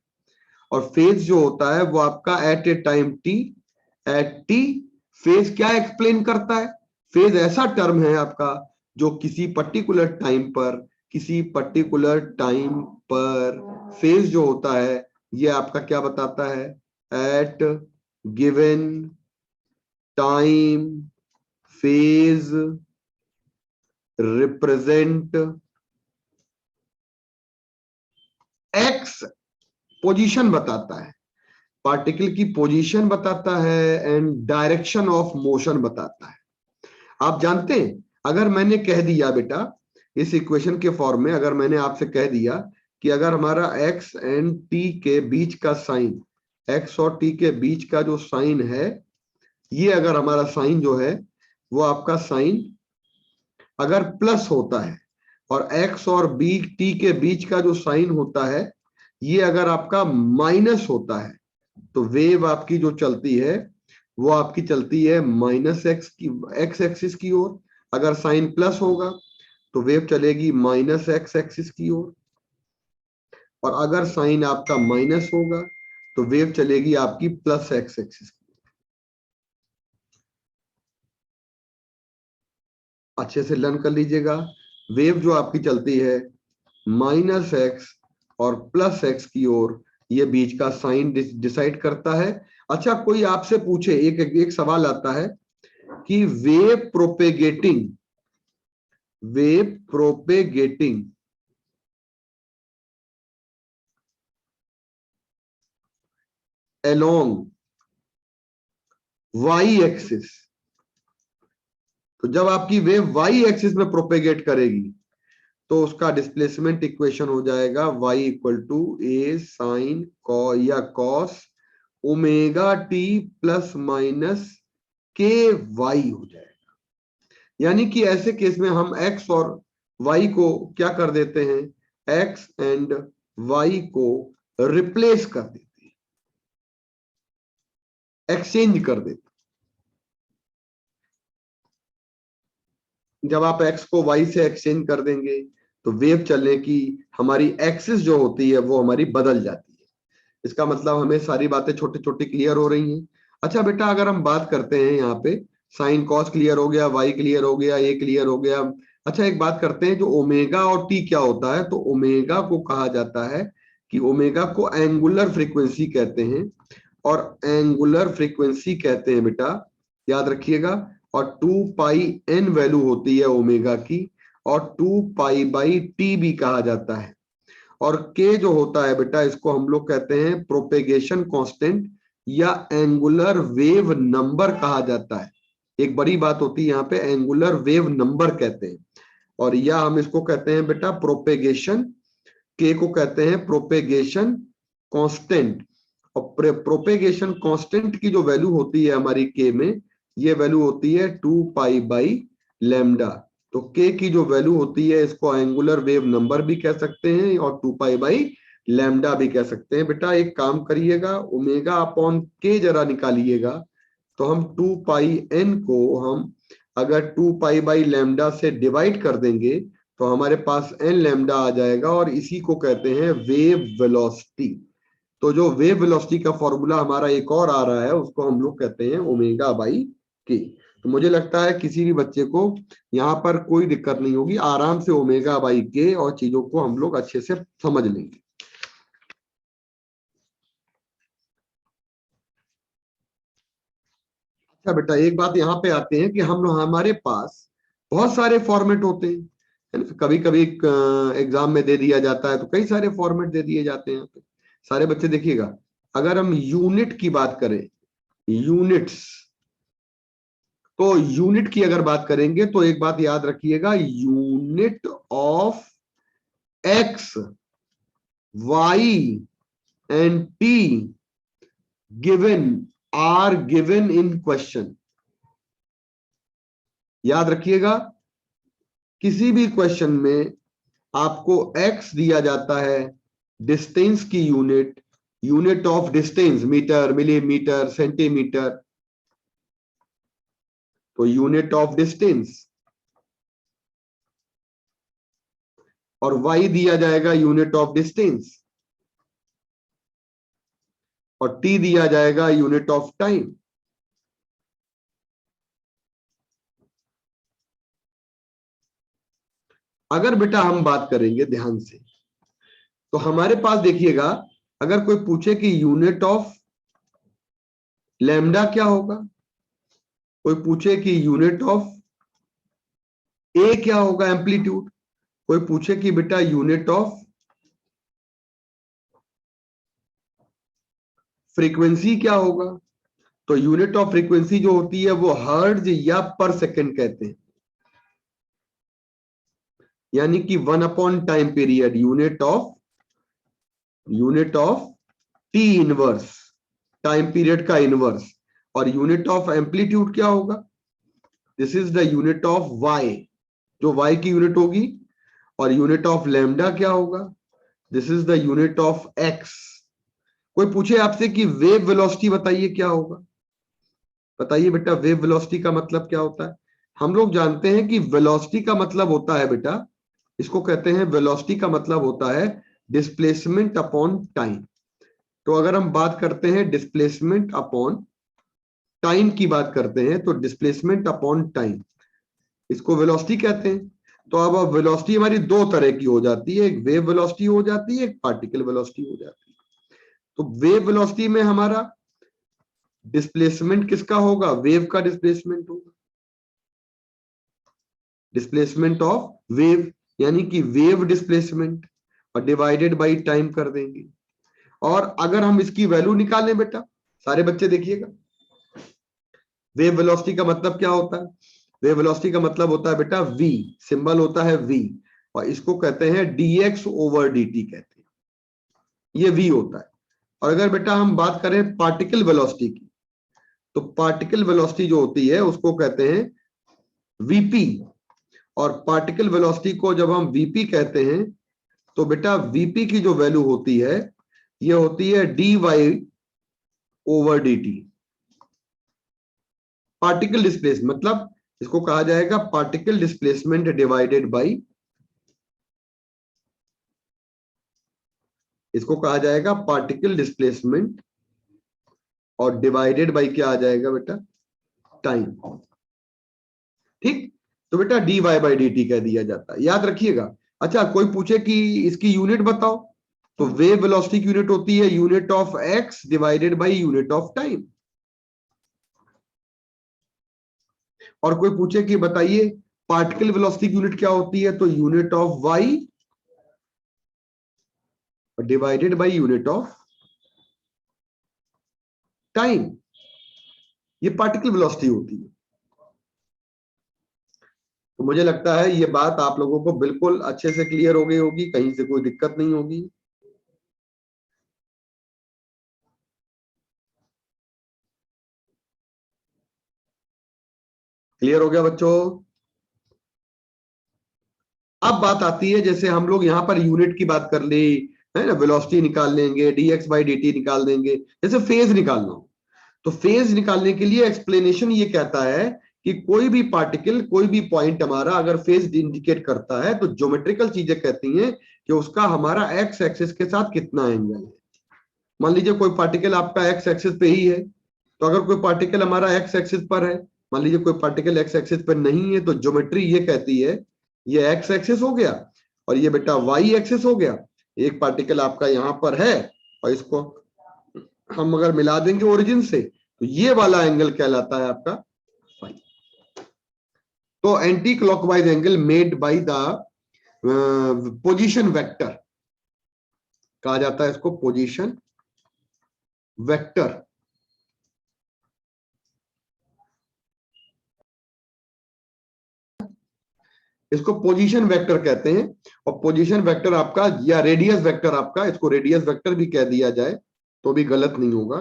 और फेज जो होता है वो आपका at a time T, at T, phase क्या एक्सप्लेन करता है? फेज ऐसा टर्म है आपका जो किसी पर्टिकुलर टाइम पर, किसी पर्टिकुलर टाइम पर फेज जो होता है ये आपका क्या बताता है? At given time phase represent X position बताता है, पार्टिकल की पोजीशन बताता है, एंड डायरेक्शन ऑफ मोशन बताता है। आप जानते हैं, अगर मैंने कह दिया बेटा इस इक्वेशन के फॉर्म में, अगर मैंने आपसे कह दिया कि अगर हमारा x एंड t के बीच का साइन, x और t के बीच का जो साइन है, ये अगर हमारा साइन जो है वो आपका साइन अगर प्लस होता है, और x और t के बीच का जो साइन होता है ये अगर आपका माइनस होता है, तो वेव आपकी जो चलती है वो आपकी चलती है माइनस एक्स की, एक्स एक्सिस की ओर। अगर साइन प्लस होगा तो वेव चलेगी माइनस एक्स एक्सिस की ओर, और अगर साइन आपका माइनस होगा तो वेव चलेगी आपकी प्लस एक्स एक्सिस की। अच्छे से लर्न कर लीजिएगा, वेव जो आपकी चलती है माइनस एक्स और प्लस एक्स की ओर, ये बीच का साइन डिसाइड करता है। अच्छा, कोई आपसे पूछे, एक सवाल आता है कि wave propagating along y axis, तो जब आपकी वेव y एक्सिस में प्रोपेगेट करेगी तो उसका डिस्प्लेसमेंट इक्वेशन हो जाएगा y equal to A sine या cos omega T plus minus k y हो जाएगा। यानी कि ऐसे केस में हम x और y को क्या कर देते हैं? x एंड y को रिप्लेस कर देते हैं, एक्सचेंज कर देते हैं। जब आप x को y से एक्सचेंज कर देंगे तो वेव चलने की हमारी एक्सिस जो होती है वो हमारी बदल जाती है। इसका मतलब हमें सारी बातें छोटी छोटी क्लियर हो रही हैं। अच्छा बेटा, अगर हम बात करते हैं यहाँ पे साइन कॉस क्लियर हो गया, y क्लियर हो गया, a क्लियर हो गया। अच्छा, एक बात करते हैं, जो ओमेगा और t क्या होता है? तो ओमेगा को कहा जाता है कि ओमेगा को एंगुलर फ्रीक्वेंसी कहते हैं, और एंगुलर फ्रीक्वेंसी कहते हैं बेटा, याद रखिएगा। और 2 पाई n वैल्यू होती है ओमेगा की, और 2 पाई बाई टी भी कहा जाता है। और k जो होता है बेटा, इसको हम लोग कहते हैं प्रोपेगेशन कांस्टेंट या एंगुलर वेव नंबर कहा जाता है। एक बड़ी बात होती है यहाँ पे, एंगुलर वेव नंबर कहते हैं, और या हम इसको कहते हैं बेटा प्रोपेगेशन, k को कहते हैं प्रोपेगेशन कांस्टेंट। और प्रोपेगेशन कांस्टेंट की जो वैल्यू होती है हमारी k में, ये वैल्यू होती है 2 पाई बाई लैम्डा। तो k की जो वैल्यू होती है इसको एंगुलर वेव नंबर भी कह सकते हैं और 2 पाई बाई लैम्डा भी कह सकते हैं। बेटा एक काम करिएगा, ओमेगा अपॉन k जरा निकालिएगा, तो हम 2 पाई n को हम अगर 2 पाई बाई लैम्डा से डिवाइड कर देंगे तो हमारे पास n लैम्डा आ जाएगा, और इसी को कहते हैं वेव वेलोसिटी। तो जो वेव वेलोसिटी का फॉर्मूला हमारा एक और आ रहा है उसको हम लोग कहते हैं ओमेगा बाई के। तो मुझे लगता है किसी भी बच्चे को यहाँ पर कोई दिक्कत नहीं होगी, आराम से ओमेगा बाई के और चीजों को हम लोग अच्छे से समझ लेंगे। अच्छा बेटा, एक बात यहाँ पे आते हैं कि हम लोग, हमारे पास बहुत सारे फॉर्मेट होते हैं, है ना? कभी कभी एग्जाम में दे दिया जाता है तो कई सारे फॉर्मेट दे दिए जाते हैं यहाँ पे। सारे बच्चे देखिएगा, अगर हम यूनिट की बात करें, यूनिट्स, तो यूनिट की अगर बात करेंगे तो एक बात याद रखिएगा, unit of X, Y and T given are given in question. याद रखिएगा, किसी भी क्वेश्चन में आपको x दिया जाता है, डिस्टेंस की unit, unit of distance metre, millimetre, centimetre, तो यूनिट ऑफ डिस्टेंस, और y दिया जाएगा यूनिट ऑफ डिस्टेंस, और t दिया जाएगा यूनिट ऑफ टाइम। अगर बेटा हम बात करेंगे ध्यान से, तो हमारे पास देखिएगा, अगर कोई पूछे कि यूनिट ऑफ लैम्डा क्या होगा, कोई पूछे कि यूनिट ऑफ ए क्या होगा एम्पलीट्यूड, कोई पूछे कि बेटा यूनिट ऑफ फ्रीक्वेंसी क्या होगा, तो यूनिट ऑफ फ्रीक्वेंसी जो होती है वो हर्ट्ज या पर सेकंड कहते हैं, यानी कि 1 time period, unit of T inverse, time period का इनवर्स। और यूनिट ऑफ एम्पलीट्यूड क्या होगा, this is the unit of Y, जो वाई की यूनिट होगी। और यूनिट ऑफ लैम्डा क्या होगा, this is the unit of X. कोई पूछे आपसे कि वेव वेलोसिटी बताइए क्या होगा, बताइए बेटा वेव वेलोसिटी का मतलब क्या होता है। हम लोग जानते हैं कि वेलोसिटी का मतलब होता है बेटा, इसको कहते हैं, वेलोसिटी का मतलब होता है डिस्प्लेसमेंट अपॉन टाइम। तो अगर हम बात करते हैं डिस्प्लेसमेंट अपॉन टाइम की बात करते हैं, तो डिस्प्लेसमेंट अपॉन टाइम, इसको वेलोसिटी कहते हैं। तो अब वेलोसिटी हमारी दो तरह की हो जाती है, एक वेव वेलोसिटी हो जाती है, एक पार्टिकल वेलोसिटी हो जाती है। तो वेव वेलोसिटी में हमारा डिस्प्लेसमेंट किसका होगा, वेव का डिस्प्लेसमेंट होगा, डिस्प्लेसमेंट ऑफ वेव, यानी कि वेव डिस्प्लेसमेंट, और डिवाइडेड बाय टाइम कर देंगे। और अगर हम इसकी वैल्यू निकालें बेटा, सारे बच्चे देखिएगा, वेव वेलोसिटी का मतलब क्या होता है, वेव वेलोसिटी का मतलब होता है बेटा v, सिंबल होता है v, और इसको कहते हैं dx ओवर dt कहते हैं, ये v होता है। और अगर बेटा हम बात करें पार्टिकल वेलोसिटी की, तो पार्टिकल वेलोसिटी जो होती है उसको कहते हैं vp। और पार्टिकल वेलोसिटी को जब हम vp कहते हैं, तो बेटा vp की जो वैल्यू होती है, ये होती है dy over dt। Particle displacement मतलब इसको कहा जाएगा पार्टिकल डिस्प्लेसमेंट डिवाइडेड बाय, इसको कहा जाएगा पार्टिकल डिस्प्लेसमेंट, और डिवाइडेड बाय क्या आ जाएगा बेटा, टाइम। ठीक, तो बेटा dy बाय dt कह दिया जाता है, याद रखिएगा। अच्छा, कोई पूछे कि इसकी यूनिट बताओ, तो वेव वेलोसिटी की यूनिट होती है unit of x divided by unit of time. और कोई पूछे कि बताइए पार्टिकल वेलोसिटी की यूनिट क्या होती है, तो unit of y divided by unit of time, ये पार्टिकल वेलोसिटी होती है। तो मुझे लगता है ये बात आप लोगों को बिल्कुल अच्छे से क्लियर हो गई होगी, कहीं से कोई दिक्कत नहीं होगी। क्लियर हो गया बच्चों। अब बात आती है, जैसे हम लोग यहां पर यूनिट की बात कर ली है ना, वेलोसिटी निकाल लेंगे, dx बाई dt निकाल देंगे, जैसे फेज निकालना हो, तो फेज निकालने के लिए एक्सप्लेनेशन ये कहता है कि कोई भी पार्टिकल, कोई भी पॉइंट हमारा अगर फेज इंडिकेट करता है, तो ज्योमेट्रिकल चीजें कहती हैं कि उसका हमारा एक्स एक्सिस के साथ कितना एंगल है। मान लीजिए कोई पार्टिकल आपका एक्स एक्सिस पे ही है, तो अगर कोई पार्टिकल हमारा एक्स एक्सिस पर है, मान लीजिए कोई पार्टिकल एक्स एक्सिस पर नहीं है, तो ज्योमेट्री ये कहती है ये एक्स एक्सिस हो गया और ये बेटा वाई एक्सिस हो गया। एक पार्टिकल आपका यहां पर है और इसको हम अगर मिला देंगे ओरिजिन से, तो ये वाला एंगल कहलाता है आपका फाई। तो anti clockwise angle made by the position vector कहा जाता है, इसको पोजीशन वेक्टर। इसको पोजीशन वेक्टर कहते हैं। और पोजीशन वेक्टर आपका या रेडियस वेक्टर आपका, इसको रेडियस वेक्टर भी कह दिया जाए तो भी गलत नहीं होगा।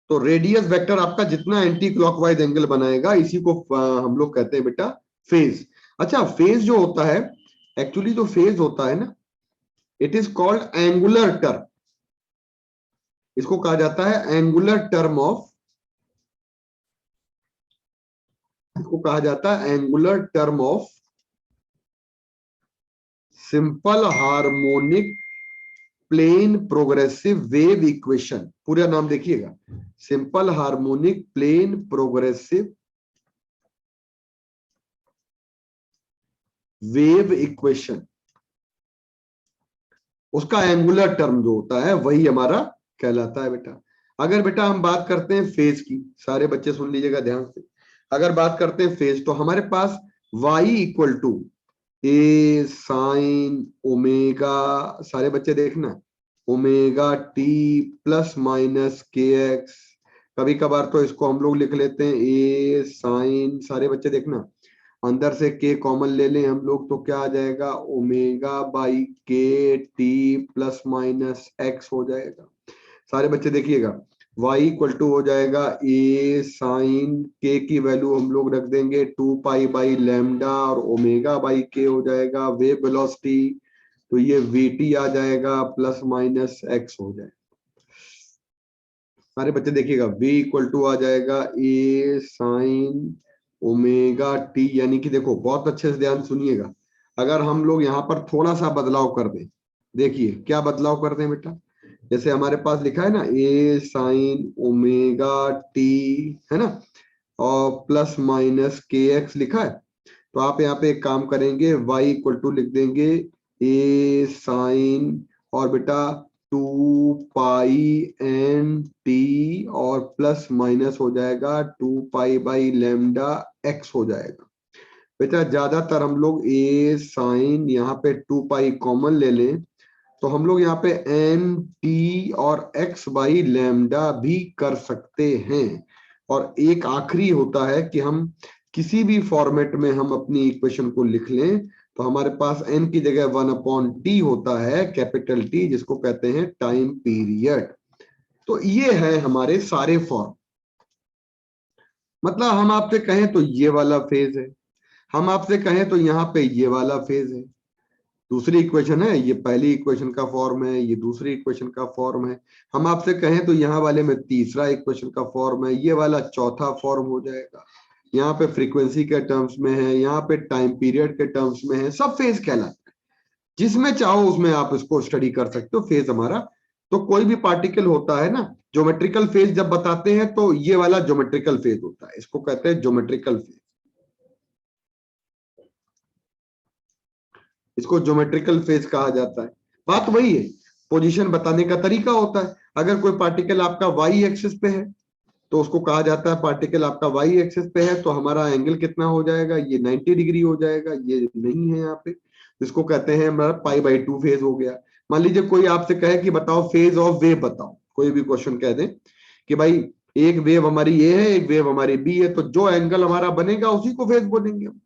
तो रेडियस वेक्टर आपका जितना एंटी क्लॉकवाइज एंगल बनाएगा इसी को हम लोग कहते हैं बेटा फेज। अच्छा, फेज जो होता है, एक्चुअली जो फेज होता है ना, it is called angular term. इसको कहा जाता है एंगुलर टर्म ऑफ, इसको कहा जाता है angular term of simple harmonic plane progressive wave equation. पूरा नाम देखिएगा, simple harmonic plane progressive wave equation. उसका एंगुलर टर्म जो होता है वही हमारा कहलाता है बेटा। अगर बेटा हम बात करते हैं फेज की, सारे बच्चे सुन लीजिएगा ध्यान से, अगर बात करते हैं फेज तो हमारे पास y equal to A sine omega, सारे बच्चे देखना, omega T plus minus K X. कभी कभार तो इसको हम लोग लिख लेते हैं ए साइन, सारे बच्चे देखना, अंदर से के कॉमन ले लें हम लोग तो क्या आ जाएगा, ओमेगा बाई के टी प्लस माइनस एक्स हो जाएगा। सारे बच्चे देखिएगा, y इक्वल टू हो जाएगा ए साइन के की वैल्यू हम लोग रख देंगे 2 पाई बाई लैम्डा और ओमेगा बाई के हो जाएगा वेव वेलोसिटी, तो ये vt आ जाएगा प्लस माइनस x हो जाएगा। सारे बच्चे देखिएगा v इक्वल टू आ जाएगा ए साइन ओमेगा टी, यानी कि देखो बहुत अच्छे से ध्यान सुनिएगा, अगर हम लोग यहाँ पर थोड़ा सा बदलाव कर दें, देखिए क्या बदलाव कर दें बेटा, जैसे हमारे पास लिखा है ना ए साइन ओमेगा टी, है ना, और प्लस माइनस के एक्स लिखा है, तो आप यहाँ पे एक काम करेंगे y इक्वल टू लिख देंगे ए साइन और बेटा 2 पाई एन टी और प्लस माइनस हो जाएगा 2 पाई बाई लैम्डा एक्स हो जाएगा। बेटा ज्यादातर हम लोग ए साइन यहाँ पे 2 पाई कॉमन ले लें तो हम लोग यहाँ पे एन टी और एक्स बाई लैम्डा भी कर सकते हैं। और एक आखिरी होता है कि हम किसी भी फॉर्मेट में हम अपनी इक्वेशन को लिख लें तो हमारे पास n की जगह 1/t होता है, कैपिटल T, जिसको कहते हैं टाइम पीरियड। तो ये है हमारे सारे फॉर्म। मतलब हम आपसे कहें तो ये वाला फेज है, हम आपसे कहें तो यहाँ पे ये वाला फेज है, दूसरी इक्वेशन है, ये पहली इक्वेशन का फॉर्म है, ये दूसरी इक्वेशन का फॉर्म है। हम आपसे कहें तो यहाँ वाले में तीसरा इक्वेशन का फॉर्म है, ये वाला चौथा फॉर्म हो जाएगा, यहाँ पे फ्रीक्वेंसी के टर्म्स में है, यहाँ पे टाइम पीरियड के टर्म्स में है, सब फेज कहलाता है। जिसमें चाहो उसमें आप इसको स्टडी कर सकते हो फेज हमारा। तो कोई भी पार्टिकल होता है ना, ज्योमेट्रिकल फेज जब बताते हैं तो ये वाला ज्योमेट्रिकल फेज होता है, इसको कहते हैं ज्योमेट्रिकल फेज, इसको ज्योमेट्रिकल फेज कहा जाता है। बात वही है, पोजीशन बताने का तरीका होता है। अगर कोई पार्टिकल आपका वाई एक्सिस पे है तो उसको कहा जाता है पार्टिकल आपका वाई एक्सिस पे है तो हमारा एंगल कितना हो जाएगा, ये 90 डिग्री हो जाएगा, ये नहीं है यहाँ पे, इसको कहते हैं हमारा π/2 फेज हो गया। मान लीजिए कोई आपसे कहे कि बताओ फेज ऑफ वेव बताओ, कोई भी क्वेश्चन कह दें कि भाई एक वेव हमारी ए है, एक वेव हमारी बी है, तो जो एंगल हमारा बनेगा उसी को फेज बोलेंगे हम,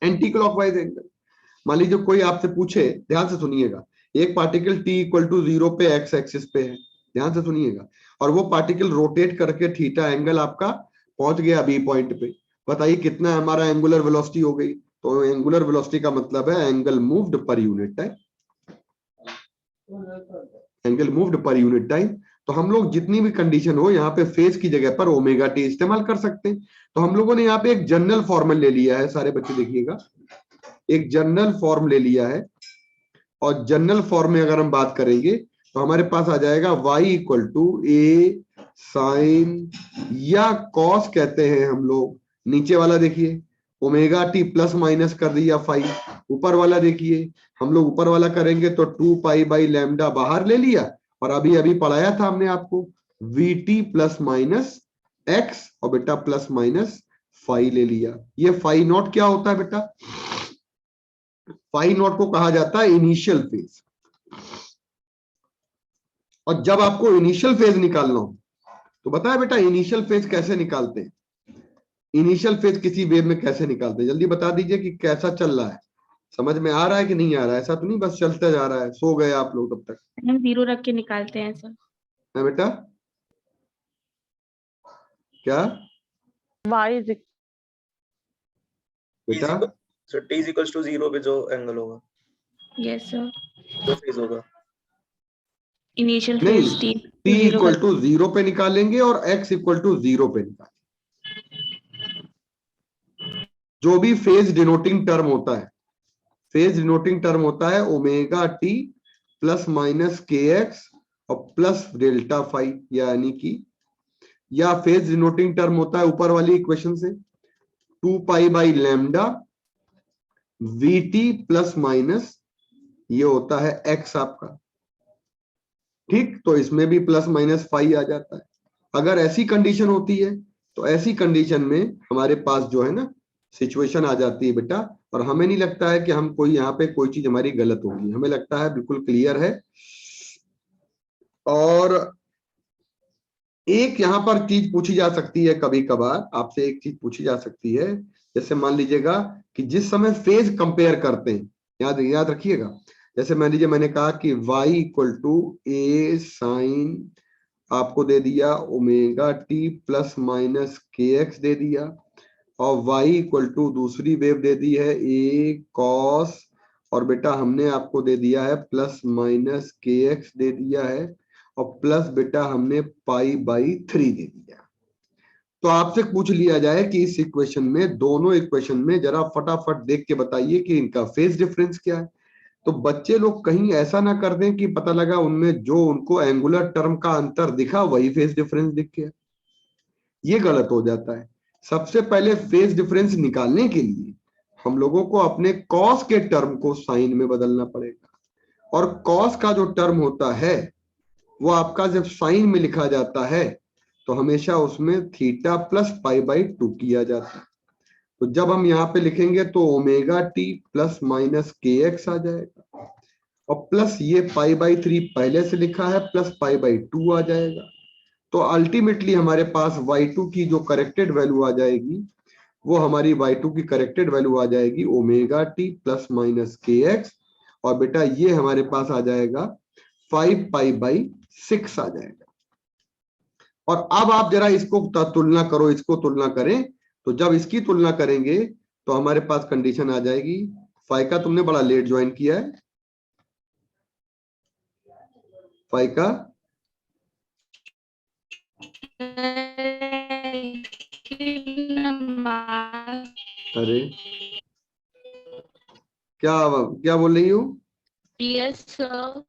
एंटी क्लॉकवाइज एंगल। मान लीजिए कोई आपसे पूछे, ध्यान से सुनिएगा, एक पार्टिकल t इक्वल टू 0 पे x एक्सिस पे है, ध्यान से सुनिएगा, और वो पार्टिकल रोटेट करके थीटा एंगल आपका पहुंच गया बी पॉइंट पे, बताइए कितना हमारा एंगुलर वेलोसिटी हो गई। तो एंगुलर वेलोसिटी का मतलब है angle moved per unit time, angle moved per unit time. तो हम लोग जितनी भी कंडीशन हो यहाँ पे फेज की जगह पर ओमेगा टी इस्तेमाल कर सकते हैं। तो हम लोगों ने यहाँ पे एक जनरल फॉर्मूला ले लिया है, सारे बच्चे देखिएगा, एक जनरल फॉर्म ले लिया है, और जनरल फॉर्म में अगर हम बात करेंगे तो हमारे पास आ जाएगा y equal to A sine या कॉस कहते हैं हम लोग, नीचे वाला देखिए ओमेगा टी प्लस माइनस कर दिया फाई, ऊपर वाला देखिए हम लोग ऊपर वाला करेंगे तो 2 पाई बाई लैम्डा बाहर ले लिया, और अभी अभी पढ़ाया था हमने आपको we T plus minus x और बेटा प्लस माइनस फाई ले लिया। ये फाई नॉट क्या होता है बेटा, फाई नॉट को कहा जाता है इनिशियल फेज। और जब आपको इनिशियल फेज निकालना हो तो बताया बेटा इनिशियल फेज कैसे निकालते हैं। इनिशियल फेज किसी वेव में कैसे निकालते हैं, जल्दी बता दीजिए कि कैसा चल रहा है, समझ में आ रहा है कि नहीं आ रहा है? ऐसा तो नहीं बस चलता जा रहा है, सो गए आप लोग तब तक? हम 0 रख के निकालते हैं सर। है बेटा? क्या y is बेटा? Sir t is equals to 0 पे जो एंगल होगा यस सर। जो फेज होगा इनिशियल नहीं, phase t t 0 equal to 0 पे निकालेंगे और x इक्वल टू 0 पे निकालेंगे। जो भी फेज डिनोटिंग टर्म होता है, फेज डिनोटिंग टर्म होता है omega T plus minus K x और प्लस डेल्टा फाइव, यानी कि या फेज डिनोटिंग टर्म होता है ऊपर वाली इक्वेशन से 2 pi by lambda we T plus minus, ये होता है एक्स आपका, ठीक? तो इसमें भी प्लस माइनस फाइव आ जाता है। अगर ऐसी कंडीशन होती है तो ऐसी कंडीशन में हमारे पास जो है ना सिचुएशन आ जाती है बेटा, और हमें नहीं लगता है कि हम कोई यहाँ पे कोई चीज हमारी गलत होगी, हमें लगता है बिल्कुल क्लियर है। और एक यहाँ पर चीज पूछी जा सकती है, कभी कभार आपसे एक चीज पूछी जा सकती है, जैसे मान लीजिएगा कि जिस समय फेज कंपेयर करते हैं, याद याद रखिएगा, जैसे मान लीजिए मैंने कहा कि y equal to A sine आपको दे दिया omega T plus minus K X दे दिया, और y इक्वल टू दूसरी वेव दे दी है a cos, और बेटा हमने आपको दे दिया है प्लस माइनस के एक्स दे दिया है, और प्लस बेटा हमने पाई बाई 3 दे दिया। तो आपसे पूछ लिया जाए कि इस इक्वेशन में, दोनों इक्वेशन में जरा फटाफट देख के बताइए कि इनका फेज डिफरेंस क्या है। तो बच्चे लोग कहीं ऐसा ना कर दें कि पता लगा उनमें जो उनको एंगुलर टर्म का अंतर दिखा वही फेज डिफरेंस दिख गया, ये गलत हो जाता है। सबसे पहले फेज डिफरेंस निकालने के लिए हम लोगों को अपने कॉस के टर्म को साइन में बदलना पड़ेगा, और कॉस का जो टर्म होता है वो आपका जब साइन में लिखा जाता है तो हमेशा उसमें थीटा प्लस पाई बाई 2 किया जाता है। तो जब हम यहाँ पे लिखेंगे तो omega T plus minus K x आ जाएगा, और प्लस ये पाई बाई 3 पहले से लिखा है प्लस पाई बाई 2 आ जाएगा। तो अल्टीमेटली हमारे पास y2 की जो करेक्टेड वैल्यू आ जाएगी वो हमारी y2 की करेक्टेड वैल्यू आ जाएगी omega T plus minus K x, और बेटा ये हमारे पास आ जाएगा 5 पाई बाई 6 आ जाएगा। और अब आप जरा इसको तुलना करो, इसको तुलना करें, तो जब इसकी तुलना करेंगे तो हमारे पास कंडीशन आ जाएगी। फाइका तुमने बड़ा लेट ज्वाइन किया है, फाइका अरे क्या क्या बोल रही हो? Yes sir.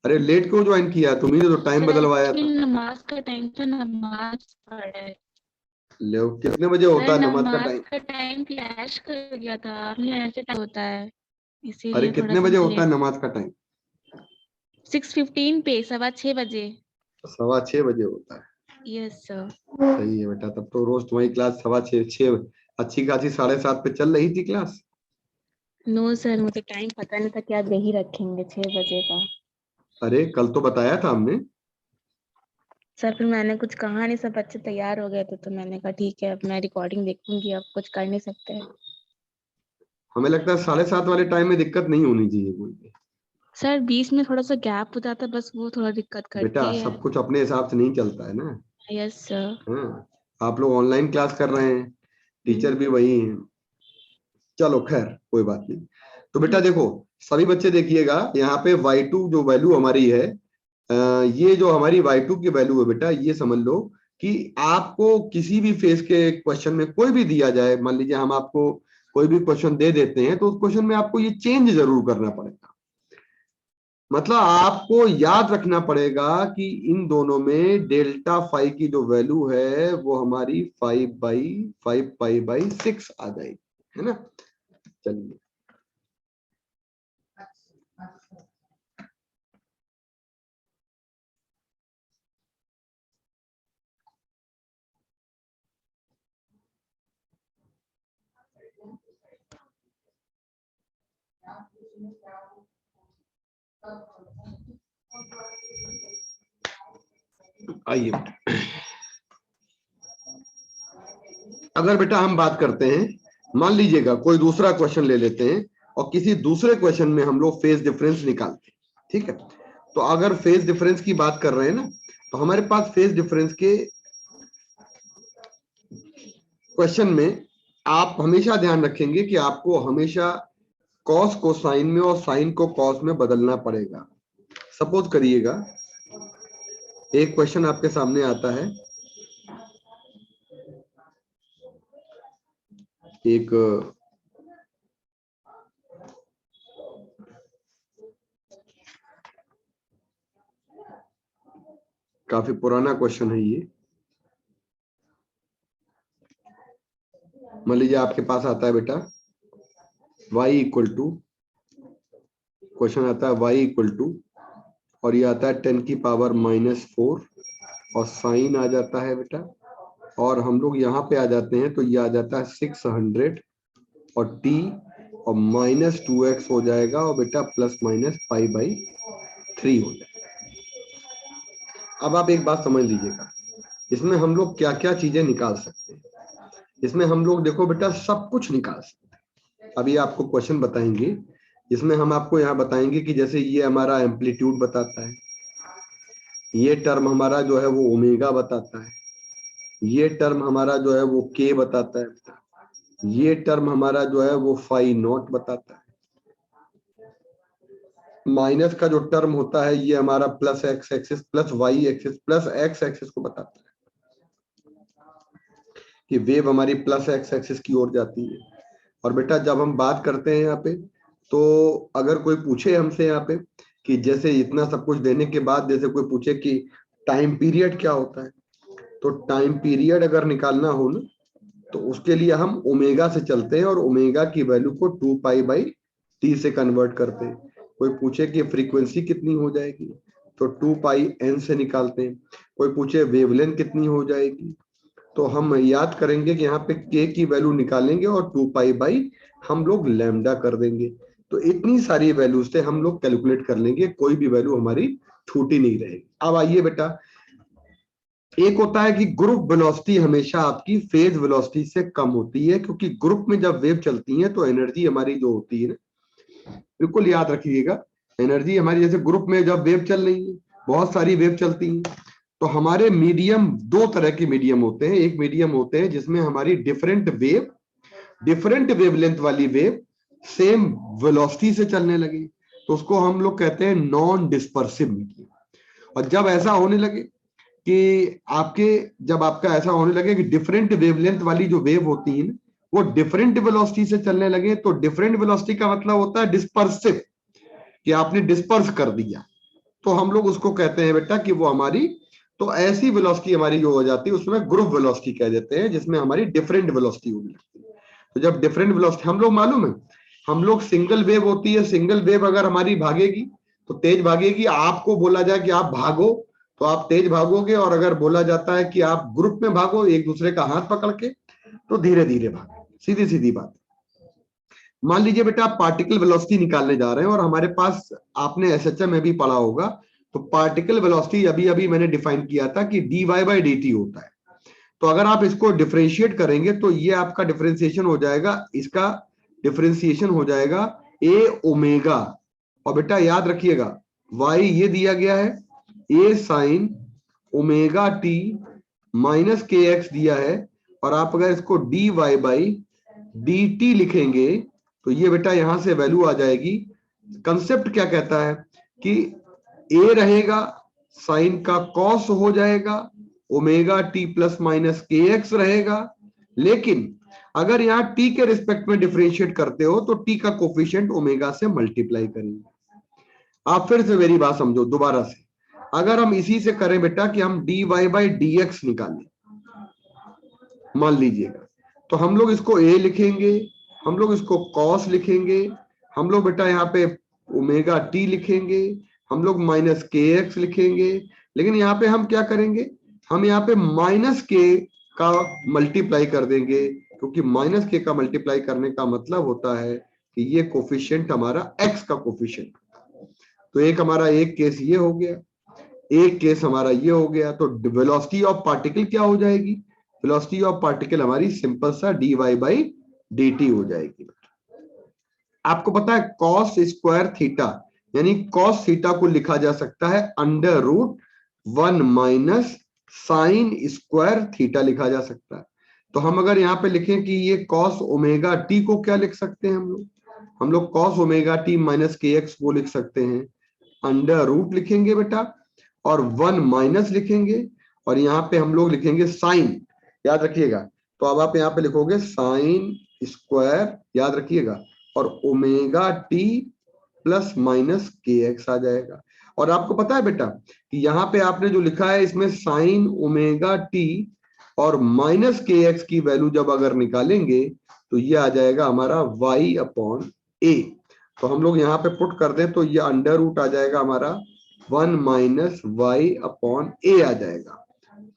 अरे लेट क्यों ज्वाइन किया? तुम्ही ने तो टाइम बदलवाया था। नमाज का टाइम था, नमाज पढ़ा है। ले कितने बजे होता है नमाज का नमाज टाइम? का टाइम क्लैश कर गया था, ऐसे टाइम होता है अरे इसीलिए थोड़ा कितने सा बजे होता है लेट। नमाज का टाइम? 6:15 पे, 6:15 बजे। 6:15 होता है। Yes sir. सही है बेटा, तब तो रोज तुम्हारी क्लास 6:15 अच्छी खासी 7:30 पे चल रही थी क्लास। नो सर, मुझे टाइम पता नहीं था कि आज यही रखेंगे 6 बजे का। अरे कल तो बताया था हमने। सर फिर मैंने कुछ कहा नहीं, सब बच्चे तैयार हो गए थे तो मैंने कहा ठीक है, अब मैं रिकॉर्डिंग देखूंगी, अब कुछ कर नहीं सकते। हमें लगता है 7:30 वाले टाइम में दिक्कत नहीं होनी चाहिए कोई भी। सर बीच में थोड़ा सा गैप हो जाता है, बस वो थोड़ा दिक्कत बेटा करती है। सब कुछ अपने हिसाब से नहीं चलता है ना। Yes sir. हाँ, आप लोग ऑनलाइन क्लास कर रहे हैं, टीचर भी वही हैं। चलो खैर कोई बात नहीं। तो बेटा देखो सभी बच्चे देखिएगा, यहाँ पे y2 जो वैल्यू हमारी है, ये जो हमारी y2 की वैल्यू है बेटा, ये समझ लो कि आपको किसी भी फेज के क्वेश्चन में कोई भी दिया जाए, मान लीजिए हम आपको कोई भी क्वेश्चन दे देते हैं तो उस क्वेश्चन में आपको ये चेंज जरूर करना पड़ेगा। मतलब आपको याद रखना पड़ेगा कि इन दोनों में डेल्टा फाइव की जो वैल्यू है वो हमारी 5 पाई बाई 6 आ जाएगी, है ना। चलिए आइए अगर बेटा हम बात करते हैं, मान लीजिएगा कोई दूसरा क्वेश्चन ले लेते हैं और किसी दूसरे क्वेश्चन में हम लोग फेज डिफरेंस निकालते हैं, ठीक है। तो अगर फेज डिफरेंस की बात कर रहे हैं ना, तो हमारे पास फेज डिफरेंस के क्वेश्चन में आप हमेशा ध्यान रखेंगे कि आपको हमेशा कॉस को साइन में और साइन को कॉस में बदलना पड़ेगा। सपोज करिएगा एक क्वेश्चन आपके सामने आता है, एक काफी पुराना क्वेश्चन है ये। मान लीजिए आपके पास आता है बेटा y इक्वल टू, क्वेश्चन आता है y इक्वल टू, और ये आता है 10 की पावर -4 और साइन आ जाता है बेटा, और हम लोग यहाँ पे आ जाते हैं तो ये आ जाता है 600 और t और -2x हो जाएगा और बेटा ±π/3 हो जाएगा। अब आप एक बात समझ लीजिएगा, इसमें हम लोग क्या क्या चीजें निकाल सकते हैं। इसमें हम लोग देखो बेटा सब कुछ निकाल सकते हैं। अभी आपको क्वेश्चन बताएंगे, इसमें हम आपको यहाँ बताएंगे कि जैसे ये हमारा एम्पलीट्यूड बताता है, ये टर्म हमारा जो है वो ओमेगा बताता है, ये टर्म हमारा जो है वो के बताता है, ये टर्म हमारा जो है वो फाई नॉट बताता है, माइनस का जो टर्म होता है ये हमारा plus X axis plus Y axis plus X axis को बताता है कि वेव हमारी प्लस एक्स एक्सिस की ओर जाती है। और बेटा जब हम बात करते हैं यहाँ पे, तो अगर कोई पूछे हमसे यहाँ पे कि जैसे इतना सब कुछ देने के बाद जैसे कोई पूछे कि टाइम पीरियड क्या होता है, तो टाइम पीरियड अगर निकालना हो ना, तो उसके लिए हम ओमेगा से चलते हैं और ओमेगा की वैल्यू को 2π/t से कन्वर्ट करते हैं। कोई पूछे कि फ्रीक्वेंसी कितनी हो जाएगी, तो 2πn से निकालते हैं। कोई पूछे वेवलेंथ कितनी हो जाएगी, तो हम याद करेंगे कि यहाँ पे k की वैल्यू निकालेंगे और 2π हम लोग लैम्डा कर देंगे। तो इतनी सारी वैल्यूज से हम लोग कैलकुलेट कर लेंगे, कोई भी वैल्यू हमारी छूटी नहीं रहेगी। अब आइए बेटा, एक होता है कि ग्रुप वेलोसिटी हमेशा आपकी फेज वेलोसिटी से कम होती है, क्योंकि ग्रुप में जब वेव चलती है तो एनर्जी हमारी जो होती है ना, बिल्कुल याद रखिएगा, एनर्जी हमारी जैसे ग्रुप में जब वेव चल रही है, बहुत सारी वेव चलती हैं, तो हमारे मीडियम दो तरह के मीडियम होते हैं। एक मीडियम होते हैं जिसमें हमारी डिफरेंट वेवलेंथ वाली वेव सेम वेलोसिटी से चलने लगी, तो उसको हम लोग कहते हैं नॉन डिस्पर्सिव मीडियम। और जब ऐसा होने लगे कि जब आपका ऐसा होने लगे कि डिफरेंट वेवलेंथ वाली जो वेव होती है वो डिफरेंट वेलोसिटी से चलने लगे, तो डिफरेंट वेलोसिटी का मतलब होता है डिस्पर्सिव, कि आपने डिस्पर्स कर दिया, तो हम लोग उसको कहते हैं बेटा कि वो हमारी, तो ऐसी वेलोसिटी हमारी जो हो जाती है उसमें ग्रुप वेलोसिटी कह देते हैं, जिसमें हमारी डिफरेंट वेलोसिटी होने लगती है। तो जब डिफरेंट वेलोसिटी, हम लोग मालूम है, हम लोग सिंगल वेव होती है, सिंगल वेव अगर हमारी भागेगी तो तेज भागेगी, आपको बोला जाए कि आप भागो तो आप तेज भागोगे, और अगर बोला जाता है कि आप ग्रुप में भागो एक दूसरे का हाथ पकड़ के, तो धीरे धीरे भागो। सीधी सीधी बात। मान लीजिए बेटा आप पार्टिकल वेलोसिटी निकालने जा रहे हैं, और हमारे पास आपने एसएचएम में भी पढ़ा होगा, तो पार्टिकल वेलोसिटी अभी अभी मैंने डिफाइन किया था कि dy/dt होता है। तो अगर आप इसको डिफरेंशिएट करेंगे तो ये आपका डिफरेंशिएशन हो जाएगा, इसका डिफरेंशिएशन हो जाएगा a ओमेगा, और बेटा याद रखिएगा y ये दिया गया है a sin omega t -kx दिया है, और आप अगर इसको dy/dt लिखेंगे तो ये बेटा यहां से वैल्यू आ जाएगी। कंसेप्ट क्या कहता है कि a रहेगा, साइन का कॉस हो जाएगा, ओमेगा t ±kx रहेगा, लेकिन अगर यहाँ t के रिस्पेक्ट में डिफरेंशिएट करते हो तो t का कोफिशिएंट ओमेगा से मल्टीप्लाई करेंगे। आप फिर से मेरी बात समझो दोबारा से, अगर हम इसी से करें बेटा कि हम dy/dx निकालें, मान लीजिएगा, तो हम लोग इसको a लिखेंगे, हम लोग इसको cos लिखेंगे, हम लोग बेटा यहाँ पे ओमेगा t लिखेंगे, हम लोग -kx लिखेंगे, लेकिन यहाँ पे हम क्या करेंगे, हम यहाँ पे -k का मल्टीप्लाई कर देंगे, क्योंकि -k का मल्टीप्लाई करने का मतलब होता है कि ये कोफिशिएंट हमारा x का कोफिशिएंट। तो एक हमारा एक केस ये हो गया, एक केस हमारा ये हो गया, तो वेलोसिटी ऑफ पार्टिकल क्या हो जाएगी, वेलोसिटी ऑफ पार्टिकल हमारी सिंपल सा dy बाई dt हो जाएगी। आपको पता है कॉस स्क्वायर थीटा यानी कॉस थीटा को लिखा जा सकता है under root 1 minus sine square theta लिखा जा सकता है। तो हम अगर यहाँ पे लिखें कि ये कॉस ओमेगा टी को क्या लिख सकते हैं हम लोग cos omega T minus K x वो लिख सकते हैं, अंडर रूट लिखेंगे बेटा और 1 माइनस लिखेंगे और यहाँ पे हम लोग लिखेंगे साइन, याद रखिएगा। तो अब आप यहाँ पे लिखोगे साइन स्क्वायर, याद रखिएगा, और omega T plus minus K x आ जाएगा। और आपको पता है बेटा कि यहाँ पे आपने जो लिखा है इसमें साइन ओमेगा टी और माइनस के एक्स की वैल्यू जब अगर निकालेंगे तो ये आ जाएगा हमारा y अपॉन ए। तो हम लोग यहाँ पे पुट कर दें तो ये अंडर रूट आ जाएगा हमारा 1 माइनस वाई अपॉन ए आ जाएगा।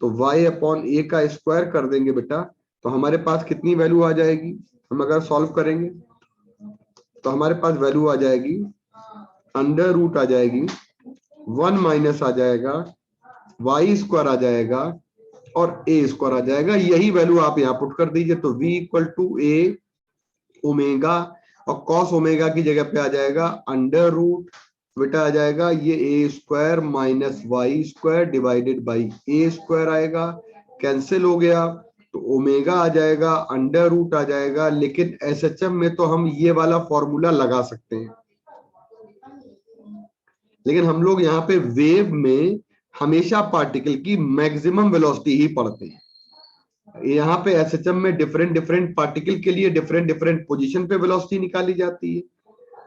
तो y अपॉन ए का स्क्वायर कर देंगे बेटा तो हमारे पास कितनी वैल्यू आ जाएगी, हम अगर सॉल्व करेंगे तो हमारे पास वैल्यू आ जाएगी अंडर रूट आ जाएगी 1 माइनस आ जाएगा वाई स्क्वायर आ जाएगा और ए स्क्वायर आ जाएगा। यही वैल्यू आप यहाँ पुट कर दीजिए तो v equal to A omega और कॉस ओमेगा की जगह पे आ जाएगा अंडर रूट बेटा आ जाएगा ये A square minus y square divided by A square आएगा, कैंसिल हो गया तो ओमेगा आ जाएगा अंडर रूट आ जाएगा। लेकिन एसएचएम में तो हम ये वाला फॉर्मूला लगा सकते हैं, लेकिन हम लोग यहाँ पे वेव में हमेशा पार्टिकल की मैक्सिमम वेलोसिटी ही पढ़ते हैं। यहाँ पे एसएचएम में डिफरेंट डिफरेंट पार्टिकल के लिए डिफरेंट डिफरेंट पोजीशन पे वेलोसिटी निकाली जाती है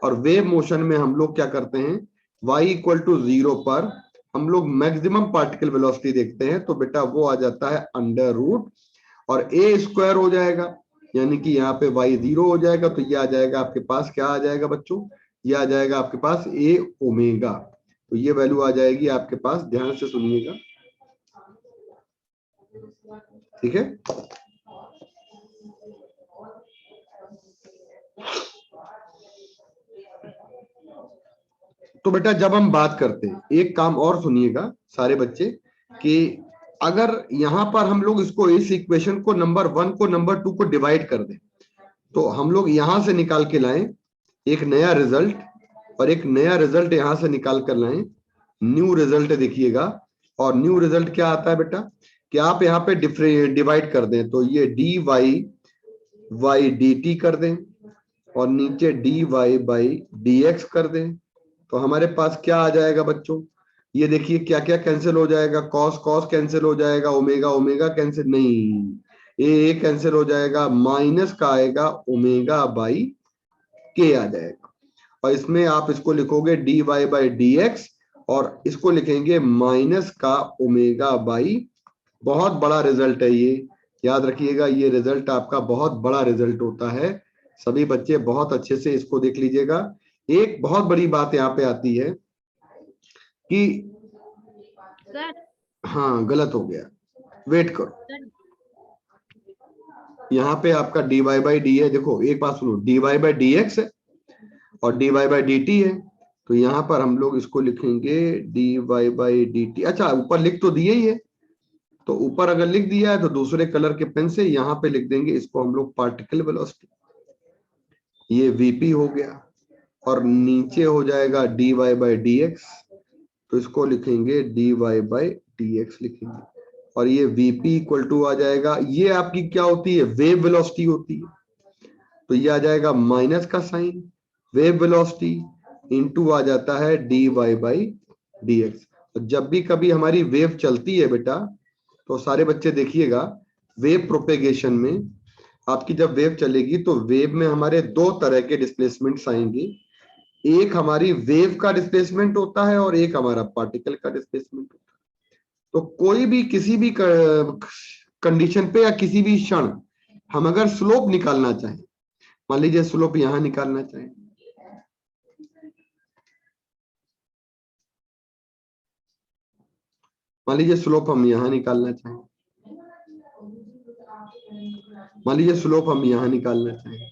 और वेव मोशन में हम लोग क्या करते हैं y इक्वल टू 0 पर हम लोग मैक्सिमम पार्टिकल वेलोसिटी देखते हैं तो बेटा वो आ जाता है अंडर रूट और ए स्क्वायर हो जाएगा यानी कि यहाँ पे y 0 हो जाएगा तो ये आ जाएगा आपके पास क्या आ जाएगा बच्चों, ये आ जाएगा आपके पास ए ओमेगा। तो ये वैल्यू आ जाएगी आपके पास, ध्यान से सुनिएगा, ठीक है। तो बेटा जब हम बात करते हैं एक काम और सुनिएगा सारे बच्चे कि अगर यहां पर हम लोग इसको इस इक्वेशन को नंबर 1 को नंबर 2 को डिवाइड कर दें तो हम लोग यहां से निकाल के लाएं एक नया रिजल्ट और एक नया रिजल्ट यहां से निकाल कर लाएं, न्यू रिजल्ट देखिएगा। और न्यू रिजल्ट क्या आता है बेटा कि आप यहाँ पे डिवाइड कर दें तो ये D Y Y D T कर दें और नीचे D Y by D X कर दें तो हमारे पास क्या आ जाएगा बच्चों, ये देखिए क्या क्या कैंसिल हो जाएगा, कॉस कॉस कैंसिल हो जाएगा, ओमेगा ओमेगा कैंसिल नहीं, ए कैंसिल हो जाएगा, माइनस का आएगा ओमेगा बाई के आ जाएगा और इसमें आप इसको लिखोगे D Y by D X और इसको लिखेंगे माइनस का ओमेगा बाई। बहुत बड़ा रिजल्ट है ये, याद रखिएगा ये रिजल्ट आपका बहुत बड़ा रिजल्ट होता है। सभी बच्चे बहुत अच्छे से इसको देख लीजिएगा। एक बहुत बड़ी बात यहाँ पे आती है कि हाँ गलत हो गया, वेट करो, यहाँ पे आपका डी वाई बाई डी है, देखो एक बात सुनो, D Y by D X है और D Y by D T है तो यहाँ पर हम लोग इसको लिखेंगे D Y by D T. अच्छा ऊपर लिख तो दिए ही है तो ऊपर अगर लिख दिया है तो दूसरे कलर के पेन से यहाँ पे लिख देंगे इसको हम लोग पार्टिकल वेलोसिटी, ये वीपी हो गया और नीचे हो जाएगा D Y by D X तो इसको लिखेंगे D Y by D X लिखेंगे और ये वीपी इक्वल टू आ जाएगा, ये आपकी क्या होती है वेव वेलोसिटी होती है तो ये आ जाएगा माइनस का साइन वेव वेलोसिटी इनटू आ जाता है D Y by D X. तो जब भी कभी हमारी वेव चलती है बेटा तो सारे बच्चे देखिएगा वेव प्रोपेगेशन में आपकी जब वेव चलेगी तो वेव में हमारे दो तरह के डिस्प्लेसमेंट्स आएंगे, एक हमारी वेव का डिस्प्लेसमेंट होता है और एक हमारा पार्टिकल का डिस्प्लेसमेंट होता है। तो कोई भी किसी भी कंडीशन पे या किसी भी क्षण हम अगर स्लोप निकालना चाहें, मान लीजिए स्लोप यहां निकालना चाहें मान लीजिए स्लोप हम यहां निकालना चाहें, मान लीजिए स्लोप हम यहां निकालना चाहें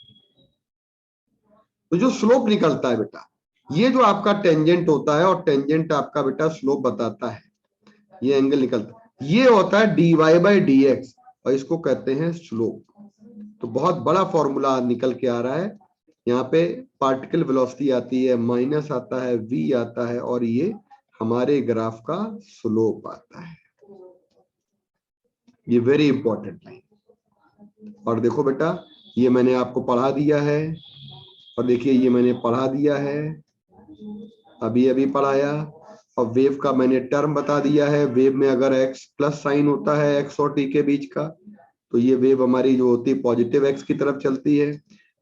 तो जो स्लोप निकलता है बेटा ये जो आपका टेंजेंट होता है और टेंजेंट आपका बेटा स्लोप बताता है, ये एंगल निकलता है, ये होता है D Y by D X और इसको कहते हैं स्लोप। तो बहुत बड़ा फॉर्मूला निकल के आ रहा है। यहाँ पे पार्टिकल वेलोसिटी आती है, माइनस आता है, v आता है, और ये हमारे ग्राफ का स्लोप आता है। ये वेरी इंपॉर्टेंट लाइन। और देखो बेटा, ये मैंने आपको पढ़ा दिया है, और देखिए ये मैंने पढ़ा दिया है, अभी अभी पढ़ाया। और वेव का मैंने टर्म बता दिया है। वेव में अगर x प्लस साइन होता है x और t के बीच का, तो ये वेव हमारी जो होती है पॉजिटिव x की तरफ चलती है।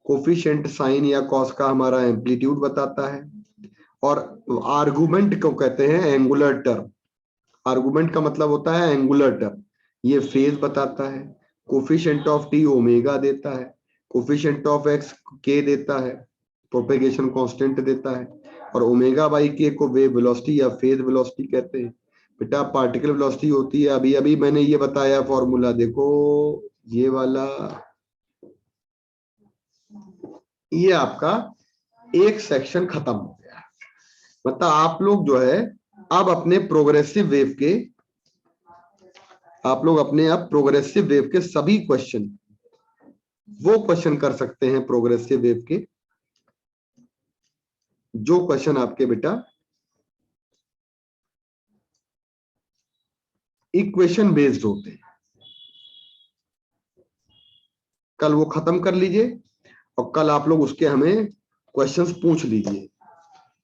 कोफिशिएंट साइन या कॉस का हमारा एम्पलीट्यूड बताता है। और आर्गुमेंट को कहते हैं एंगुलर टर्म। आर्गुमेंट का मतलब होता है एंगुलर टर्म। ये फेज बताता है। कोफिशिएंट ऑफ t ओमेगा देता है, कोफिशिएंट ऑफ x k देता है, प्रोपेगेशन कांस्टेंट देता है, और ओमेगा बाई के को वेव वेलोसिटी या फेज वेलोसिटी कहते हैं। बेटा पार्टिकल वेलोसिटी होती है, अभी अभी मैंने ये बताया फॉर्मूला, देखो ये वाला, ये आपका एक सेक्शन खत्म हो गया। मतलब आप लोग जो है अब अपने प्रोग्रेसिव वेव के, आप लोग अपने अब प्रोग्रेसिव वेव के सभी क्वेश्चन, वो क्वेश्चन कर सकते हैं प्रोग्रेसिव वेव के, जो क्वेश्चन आपके बेटा इक्वेशन बेस्ड होते हैं। कल वो खत्म कर लीजिए, और कल आप लोग उसके हमें क्वेश्चंस पूछ लीजिए।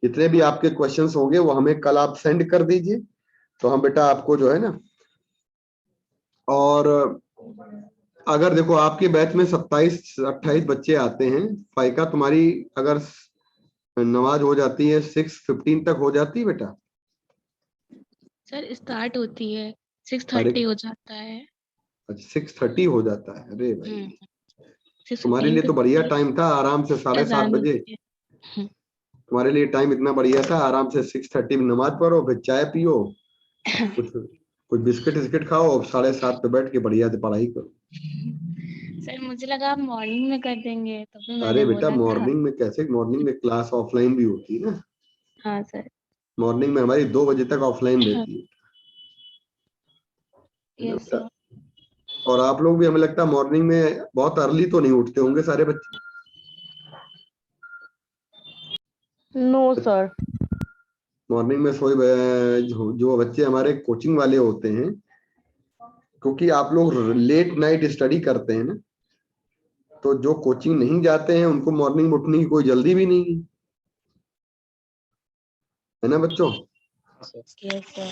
जितने भी आपके क्वेश्चंस होंगे वो हमें कल आप सेंड कर दीजिए, तो हम बेटा आपको जो है ना, और अगर देखो आपके बैच में 27-28 बच्चे आते हैं, फाइका तुम्हारी अगर नमाज हो जाती है 6:15 तक हो जाती है बेटा? सर स्टार्ट होती है अरे 6:30 हो जाता है। 6:30 हो जाता है? अरे भाई, 6:15 तुम्हारे लिए पे तो बढ़िया पूरी टाइम था, आराम से 7:30 अजान बजे। होती है। तुम्हारे लिए टाइम इतना बढ़िया था, आराम से 6:30 में नमाज पढ़ो, फिर चाय पियो, कुछ कुछ बिस्किट विस्किट खाओ, और 7:30 पे बैठ के बढ़िया से पढ़ाई करो। सर मुझे लगा आप मॉर्निंग में कर देंगे, तो फिर मैंने अरे बेटा बोला था। मॉर्निंग में कैसे? मॉर्निंग में क्लास ऑफलाइन भी होती है ना। हाँ सर। मॉर्निंग में हमारी 2 बजे तक ऑफलाइन रहती है ना यस बेटा? सर। और आप लोग भी, हमें लगता है मॉर्निंग में बहुत अर्ली तो नहीं उठते होंगे सारे बच्चे? No sir. मॉर्निंग में जो बच्चे हमारे कोचिंग वाले होते हैं, क्योंकि आप लोग लेट नाइट स्टडी करते हैं ना, तो जो कोचिंग नहीं जाते हैं उनको मॉर्निंग में उठने की कोई जल्दी भी नहीं है ना बच्चों? Yes sir.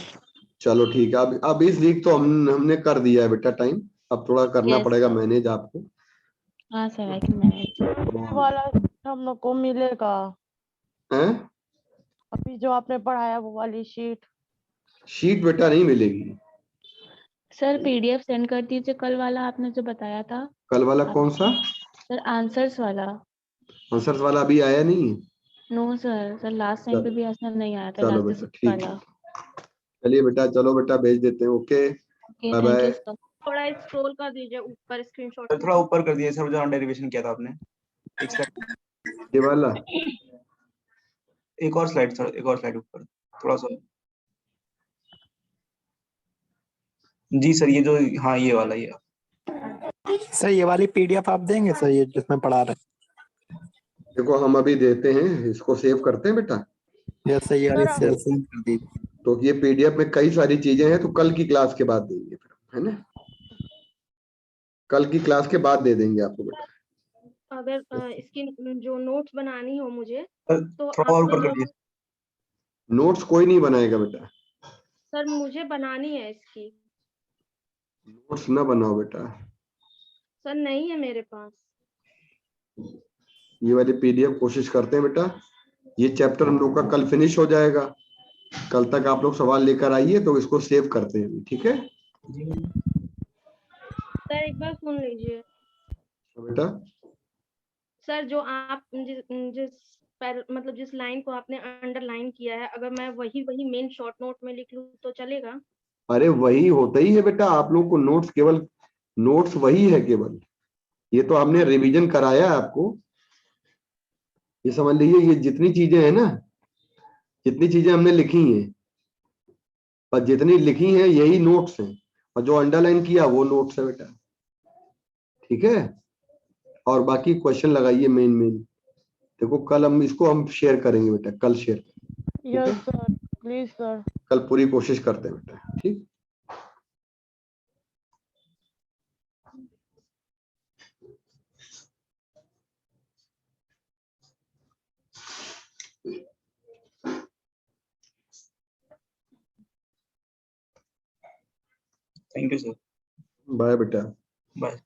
चलो ठीक है, अब इस वीक तो हमने कर दिया है बेटा टाइम, अब थोड़ा करना Yes, पड़ेगा sir. मैनेज आपको। हाँ सर, आई कैन मैनेज। ये वाला हम लोग को मिलेगा? हैं? अभी जो आपने पढ़ाया वो वाली शीट? शीट बेटा नहीं मिलेगी। सर पीडीएफ सेंड कर दीजिए, कल वाला आपने जो बताया था। कल वाला आप कौन सा? सर आंसर्स वाला। आंसर्स वाला अभी आया नहीं है? No sir, sir last time पे भी आंसर नहीं आया था, चलो लास्ट बेटा ठीक वाला। है, चलिए बेटा, चलो बेटा भेज देते हैं। Okay okay, bye thank you bye. Sir. थोड़ा स्क्रॉल कर दीजिए ऊपर स्क्रीनशॉट सर थोड़ा ऊपर कर दिए सर, जहाँ डेरिवेशन किया था आपने। एक स्लाइड, ये वाला एक और स्लाइड सर, एक और स्लाइड ऊपर थोड़ा सा। जी सर, ये जो, हाँ ये वाला, ये सर ये वाली पीडीएफ आप देंगे सर, ये जिसमें पढ़ा रहे? देखो हम अभी देते हैं, इसको सेव करते हैं बेटा। यस सर, ये वाली सर, सेंड कर दीजिए। तो ये पीडीएफ में कई सारी चीजें हैं, तो कल की क्लास के बाद देंगे फिर, है ना? कल की क्लास के बाद दे देंगे आपको बेटा। अगर इसकी जो नोट्स बनानी हो मुझे, सर तो थोड़ा और आप ऊपर कर दिए। नोट्स कोई नहीं बनाएगा बेटा, सर मुझे बनानी है इसकी। नोट्स ना बनाओ बेटा। सर नहीं है मेरे पास। ये वाली पीडीएफ कोशिश करते हैं बेटा, ये चैप्टर हम लोग का कल फिनिश हो जाएगा। कल तक आप लोग सवाल लेकर आइए, तो इसको सेव करते हैं, ठीक है सर एक बार सुन लीजिए। बेटा? सर जो आप मतलब जिस लाइन को आपने अंडरलाइन किया है, अगर मैं वही मेन शॉर्ट नोट में लिख लूं तो चलेगा? अरे वही होता ही है बेटा, आप लोग को नोट्स केवल, नोट्स वही है केवल, ये तो हमने रिवीजन कराया है आपको। ये समझ लीजिए, ये जितनी चीजें हैं ना, जितनी चीजें हमने लिखी हैं, और जितनी लिखी हैं यही नोट्स हैं, और जो अंडरलाइन किया वो नोट्स है बेटा। ठीक है, और बाकी क्वेश्चन लगाइए मेन देखो कल हम शेयर करेंगे बेटा, कल share, yes sir, please sir. कल पूरी कोशिश करते हैं बेटा, ठीक। Thank you sir. बाय बेटा। बाय।